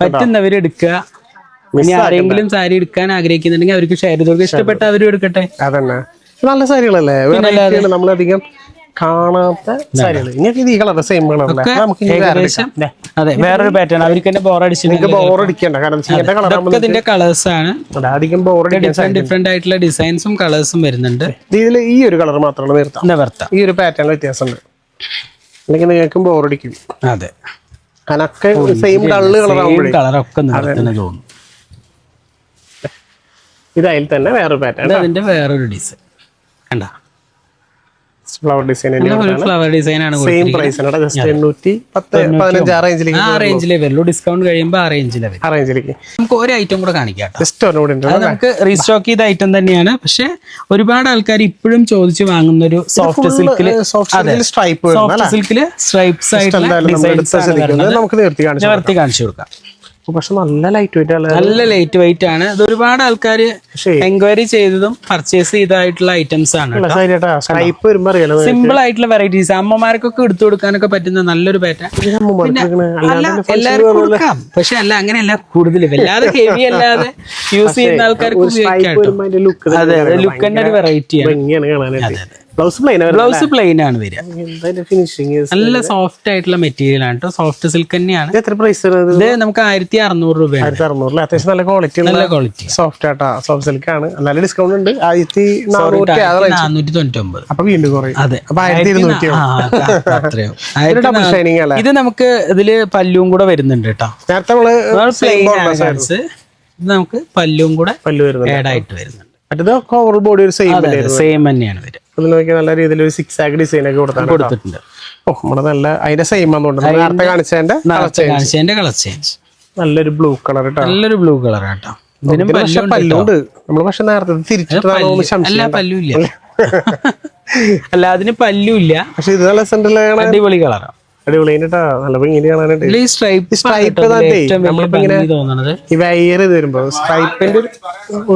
പറ്റുന്നവര് എടുക്കുക. ഇനി ആരെങ്കിലും സാരി എടുക്കാൻ ആഗ്രഹിക്കുന്നുണ്ടെങ്കിൽ അവർക്ക് ഷെയർ ചെയ്ത് കൊടുക്കുക, ഇഷ്ടപ്പെട്ട അവരും എടുക്കട്ടെ. അതന്നെ, നല്ല സാരികളല്ലേ, നമ്മളധികം കാണാത്ത സാരികൾ. ഇനി ഈ കളർ സെയിം കളറല്ലേ, അതെ വേറൊരു പാറ്റേൺ. അവർക്ക് തന്നെ ബോറടിക്കണ്ട, കാരണം ഇതിന്റെ കളേഴ്സ് ആണ്. അധികം ഡിഫറെന്റ് ആയിട്ടുള്ള ഡിസൈൻസും കളേഴ്സും വരുന്നുണ്ട്. ഇതിൽ ഈ ഒരു കളർ മാത്രമാണ് നിർത്താം, ഈ ഒരു പാറ്റേൺ വ്യത്യാസമുണ്ട്, അല്ലെങ്കിൽ നിങ്ങൾക്കും ബോറടിക്കും. അതെ, അതിനൊക്കെ സെയിം ഡള്ള് കളറാകുമ്പോഴേ കളറൊക്കെ തോന്നും. ഇതായാലും തന്നെ വേറൊരു പാറ്റേൺ, അതിന്റെ വേറൊരു ഡിസൈൻ കണ്ട, ഫ്ലവർ ഡിസൈൻ. ഫ്ലവർ ഡിസൈൻ ആണ്. സെയിം പ്രൈസ് ആണ്, ജസ്റ്റ് 815 ആ റേഞ്ചിലേക്ക്. ആ റേഞ്ചിലേ വരുള്ളൂ, ഡിസ്കൗണ്ട് കഴിയുമ്പോൾ ആ റേഞ്ചിലേക്ക്. നമുക്ക് ഒരു ഐറ്റം കൂടെ കാണിക്കാം. നമുക്ക് റീസ്റ്റോക്ക് ചെയ്ത ഐറ്റം തന്നെയാണ്, പക്ഷെ ഒരുപാട് ആൾക്കാർ ഇപ്പോഴും ചോദിച്ചു വാങ്ങുന്ന ഒരു സോഫ്റ്റ് സിൽക്കില് സ്ട്രൈപ്സ് ആയിട്ടുള്ള നമുക്ക് നിർത്തി കാണിച്ചു കൊടുക്കാം. പക്ഷെ നല്ല ലൈറ്റ് വെയിറ്റ് ആണ്. ഇത് ഒരുപാട് ആൾക്കാർ എൻക്വയറി ചെയ്തതും പർച്ചേസ് ചെയ്തതായിട്ടുള്ള ഐറ്റംസ് ആണ്. സിമ്പിൾ ആയിട്ടുള്ള വെറൈറ്റീസ്, അമ്മമാർക്കൊക്കെ എടുത്തു കൊടുക്കാനൊക്കെ പറ്റുന്ന നല്ലൊരു പാറ്റേൺ. എല്ലാവർക്കും കൊടുക്കാം, പക്ഷെ അല്ല അങ്ങനെയല്ല, കൂടുതൽ വല്ലാതെ ഹെവി അല്ലാതെ യൂസ് ചെയ്യുന്ന ആൾക്കാർക്ക് ഉപയോഗിക്കാം. അതെ, ലുക്കിന്റെ ഒരു വെറൈറ്റിയാണ്. ബ്ലൗസ് പ്ലെയിൻ ആണ് വരിക. നല്ല സോഫ്റ്റ് ആയിട്ടുള്ള മെറ്റീരിയൽ ആണ് കേട്ടോ, സോഫ്റ്റ് സിൽക്ക് തന്നെയാണ്. ഇത് നമുക്ക് 1600 രൂപയാണ്. അത്യാവശ്യം നല്ല ക്വാളിറ്റി സോഫ്റ്റ് ആട്ടാ, സോഫ്റ്റ് സിൽക്ക് ആണ്. നല്ല ഡിസ്കൗണ്ട് ഉണ്ട്, 1499. അപ്പൊ വീണ്ടും കുറയും. അതെ, ഡബിൾ ഷൈനിങ് അല്ലേ. ഇത് നമുക്ക് ഇതില് പല്ലും കൂടെ വരുന്നുണ്ട് കേട്ടോ. നേരത്തെ ഇത് നമുക്ക് പല്ലും കൂടെ ആഡ് ആയിട്ട് വരുന്നുണ്ട്. മറ്റേത് കവർ ബോഡി ഒരു സെയിം തന്നെയാണ് വരിക. നോക്കിയാൽ നല്ല രീതിയിൽ ഒരു 6 ആഗ് ഡിസൈൻ ഒക്കെ കൊടുത്തിട്ടുണ്ട്. നല്ല അതിന്റെ സെയിം നേരത്തെ കാണിച്ചതിന്റെ കളർ ചേഞ്ച്. നല്ലൊരു ബ്ലൂ കളർ കേട്ടോ, നല്ലൊരു ബ്ലൂ കളർ കേട്ടോ. പല്ലുണ്ട്. നമ്മള് പക്ഷെ നേരത്തെ തിരിച്ചിട്ട് പല്ലുമില്ല, അല്ല അതിന് പല്ലുമില്ല, പക്ഷെ ഇത് നല്ല സെന്ററിലാണ്. അടിപൊളി കളറാണ്, അടിപൊളി നല്ല ഭംഗി കാണാനായിട്ട്. ഈ വയർ ഇത് വരുമ്പോ സ്ട്രൈപ്പിന്റെ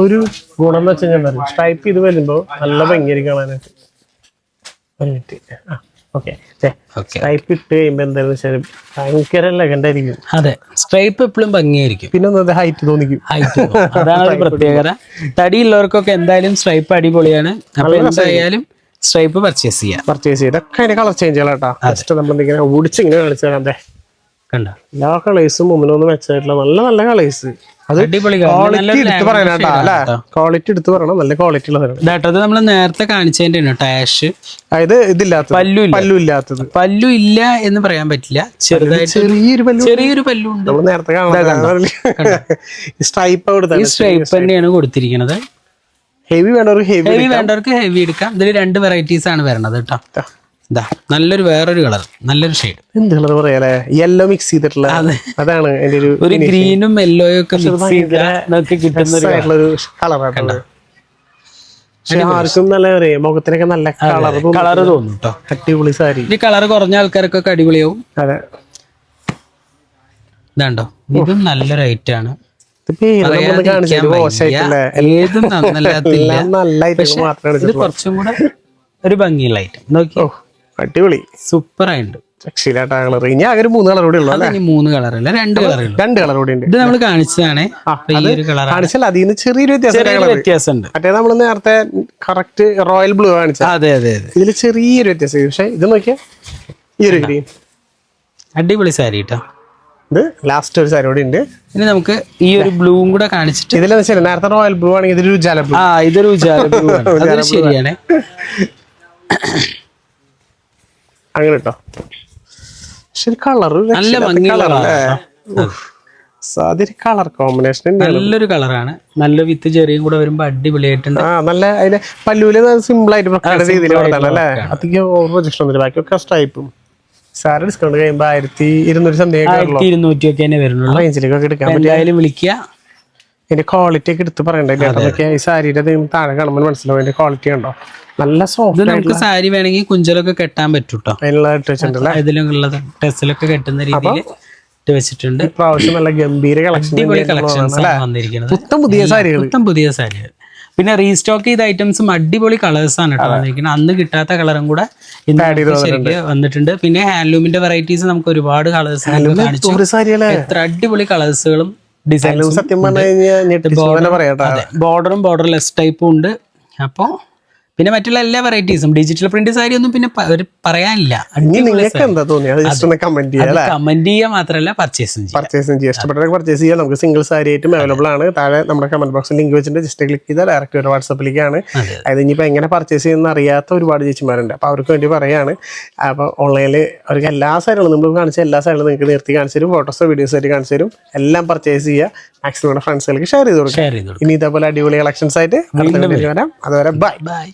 ഒരു ഗുണം എന്ന് വെച്ച് കഴിഞ്ഞാൽ സ്ട്രൈപ്പ് ഇത് വരുമ്പോ നല്ല ഭംഗിയായിരിക്കും കാണാനായിട്ട്. സ്ട്രൈപ്പ് ഇട്ട് കഴിയുമ്പോ എന്താണെന്ന് വെച്ചാൽ ഭയങ്കര ലെഗൻഡായിരിക്കും. അതെ, സ്ട്രൈപ്പ് എപ്പോഴും ഭംഗിയായിരിക്കും. പിന്നെ ഒന്നത് ഹൈറ്റ് തോന്നിക്കും, അതാണ് ഒരു പ്രത്യേകത. തടിയുള്ളവർക്കൊക്കെ എന്തായാലും സ്ട്രൈപ്പ് അടിപൊളിയാണ്. അപ്പൊ എന്തായാലും സ്ട്രൈപ്പ് പർച്ചേസ് ചെയ്തൊക്കെ അതിന്റെ കളർ ചേഞ്ച് കേട്ടോ. ജസ്റ്റ് നമ്മളിങ്ങനെ ഓടിച്ചിങ്ങനെ കളിച്ചാൽ അതെ കണ്ട എല്ലാ കളേഴ്സും ഒന്നിനൊന്നും വെച്ചായിട്ടുള്ള നല്ല നല്ല കളേഴ്സ്. അത് ക്വാളിറ്റി എടുത്ത് പറയാനാട്ടാ അല്ലെ, ക്വാളിറ്റി എടുത്ത് പറയണം, നല്ല ക്വാളിറ്റി ഉള്ളത്. നമ്മൾ നേരത്തെ കാണിച്ചതിന്റെ ടാഷ്, അതായത് ഇതില്ലാത്ത പല്ലു ഇല്ലാത്തത്. പല്ലു ഇല്ല എന്ന് പറയാൻ പറ്റില്ല, ചെറുതായിട്ട് ചെറിയൊരു പല്ലു ഉണ്ട്. നമ്മൾ നേരത്തെ സ്ട്രൈപ്പ് സ്ട്രൈപ്പ് തന്നെയാണ് കൊടുത്തിരിക്കുന്നത്. ഹെവി വേണ്ടവർക്ക് ഹെവി എടുക്കാം. ഇതിൽ 2 വെറൈറ്റീസ് ആണ് വരണത് കേട്ടോ. നല്ലൊരു വേറൊരു കളർ, നല്ലൊരു ഷെയ്ഡ്. എന്ത് കളർ പറയാ, യെല്ലോ മിക്സ് ചെയ്തിട്ടുള്ള. അതാണ് ഒരു ഗ്രീനും യെല്ലോയും ഒക്കെ മിക്സ് ചെയ്ത് കിട്ടുന്ന ഒരു കളറാണ്. ആർക്കും നല്ല മുഖത്തിനൊക്കെ നല്ല കളർ തോന്നും കേട്ടോ. അടിപൊളി സാരി. ഈ കളർ കുറഞ്ഞ ആൾക്കാർക്കൊക്കെ അടിപൊളിയാവും. അതെ, ഇതാണ്ടോ, ഇതും നല്ലൊരു ഐറ്റം ആണ്. കുറച്ചും കൂടെ ഒരു ഭംഗിയുള്ള ഐറ്റം നോക്കിയോ, അടിപൊളി സൂപ്പർ ആയിട്ടുണ്ട്. ഇനി ആകെ 3 കളർ കൂടി ഉള്ളൂ. 3 കളറല്ല, 2 കളർ കൂടി ഉണ്ട്. ഇത് നമ്മൾ കാണിച്ചതാണ്. അതിന് ചെറിയൊരു വ്യത്യാസമുണ്ട്. മറ്റേ നമ്മൾ നേരത്തെ കറക്റ്റ് റോയൽ ബ്ലൂ കാണിച്ചത്. അതെ അതെ അതെ, ഇതിൽ ചെറിയൊരു വ്യത്യാസം. പക്ഷെ ഇത് നോക്കിയാൽ ഈ ഒരു ഗ്രീൻ അടിപൊളി സാരി കേട്ടോ. ഇത് ലാസ്റ്റ് ഒരു സാരി കൂടി ഉണ്ട്. ഇനി നമുക്ക് ഈ ഒരു ബ്ലൂവും കൂടെ കാണിച്ചിട്ട്, ഇതിലെന്ന് വെച്ചാൽ നേരത്തെ റോയൽ ബ്ലൂ ആണെങ്കിൽ ഇതൊരു ഉജാല ബ്ലൂ. ഇതൊരു ഉജാല ബ്ലൂ ആണ്, അത് ശരിയാണ്. അങ്ങനെ കേട്ടോ, ശരി കളർ നല്ല ഭംഗിയുള്ള കളർ കോമ്പിനേഷൻ നല്ലൊരു കളറാണ്. നല്ല വിത്ത് ചെറിയും കൂടെ വരുമ്പോ അടിപൊളിയായിട്ടുണ്ട്. നല്ല അതിന്റെ പല്ലൂല് സിമ്പിൾ ആയിട്ട് രീതിയിൽ കൊടുത്താണ് അല്ലേ. അധികം പ്രൊജക്ഷൻ ഒന്നുമില്ല, ബാക്കിയൊക്കെ സ്ട്രൈപ്പും. സാറ് ഡിസ്കൗണ്ട് കഴിയുമ്പോൾ 1200 സംതിങ് 1200 ഒക്കെ വരുന്നുള്ളൂ. റേഞ്ചിലേക്കൊക്കെ എടുക്കാൻ പറ്റും. എന്തായാലും വിളിക്കുക. ഇതിന്റെ ക്വാളിറ്റി ഒക്കെ എടുത്ത് പറയണ്ടേ. ഈ സാരിയുടെ താഴെ കാണുമ്പോൾ മനസ്സിലാവും അതിന്റെ ക്വാളിറ്റി ഉണ്ടോ. നല്ല സോഫ്റ്റ്. നമുക്ക് സാരി വേണമെങ്കിൽ കുഞ്ചലൊക്കെ കെട്ടാൻ പറ്റും കേട്ടോ. ഇതിലുള്ള ടെസ്സിലൊക്കെ കെട്ടുന്ന രീതിയിൽ വെച്ചിട്ടുണ്ട്. പ്രാവശ്യം നല്ല ഗംഭീര കളക്ഷൻസ് വന്നിരിക്കുന്നത്. പുത്തൻ പുതിയ സാരികൾ. പിന്നെ റീസ്റ്റോക്ക് ചെയ്ത ഐറ്റംസും അടിപൊളി കളേഴ്സ് ആണ് കേട്ടോ വന്നിരിക്കുന്നത്. അന്ന് കിട്ടാത്ത കളറും കൂടെ വന്നിട്ടുണ്ട്. പിന്നെ ഹാൻഡ്ലൂമിന്റെ വെറൈറ്റീസ് നമുക്ക് ഒരുപാട് കളേഴ്സ് എത്ര അടിപൊളി കളേഴ്സുകളും ബോർഡറും ബോർഡർലെസ് ടൈപ്പും ഉണ്ട്. അപ്പോ പിന്നെ മറ്റുള്ള എല്ലാ വെറൈറ്റീസും ഡിജിറ്റൽ പ്രിന്റ് സാരി ഒന്നും പിന്നെ പറയാനില്ല. കമന്റ് ചെയ്യുക മാത്രമല്ല പർച്ചേസും ചെയ്യാം. ഇഷ്ടപ്പെട്ടവർക്ക് പർച്ചേസ് ചെയ്യാം. നമുക്ക് സിംഗിൾ സാരി ആയിട്ടും അവൈലബിൾ ആണ്. താഴെ നമ്മുടെ കമന്റ് ബോക്സിൽ ലിങ്ക് വെച്ചിട്ട് ജസ്റ്റ് ക്ലിക്ക് ചെയ്താൽ ഡയറക്റ്റ് ഒരു വാട്സാപ്പിലേക്കാണ്. അതായത് ഇനിയിപ്പോൾ എങ്ങനെ പർച്ചേസ് ചെയ്യുന്ന അറിയാത്ത ഒരുപാട് ചേച്ചിമാരുണ്ട്. അപ്പോൾ അവർക്ക് വേണ്ടി പറയാണ്. അപ്പോൾ ഓൺലൈനിൽ അവർക്ക് എല്ലാ സാരികളും നമ്മൾ കാണിച്ച എല്ലാ സാരികളും നിങ്ങൾക്ക് നിർത്തി കാണിച്ചു തരും. ഫോട്ടോസോ വീഡിയോസ് ആയിട്ട് കാണിച്ചു തരും. എല്ലാം പർച്ചേസ് ചെയ്യുക. മാക്സിമം ഫ്രണ്ട്സുകൾക്ക് ഷെയർ ചെയ്ത് കൊടുക്കുക. ഇനി ഇതേപോലെ അടിപൊളി കളക്ഷൻസ് ആയിട്ട് വരാം. അതുവരെ ബൈ.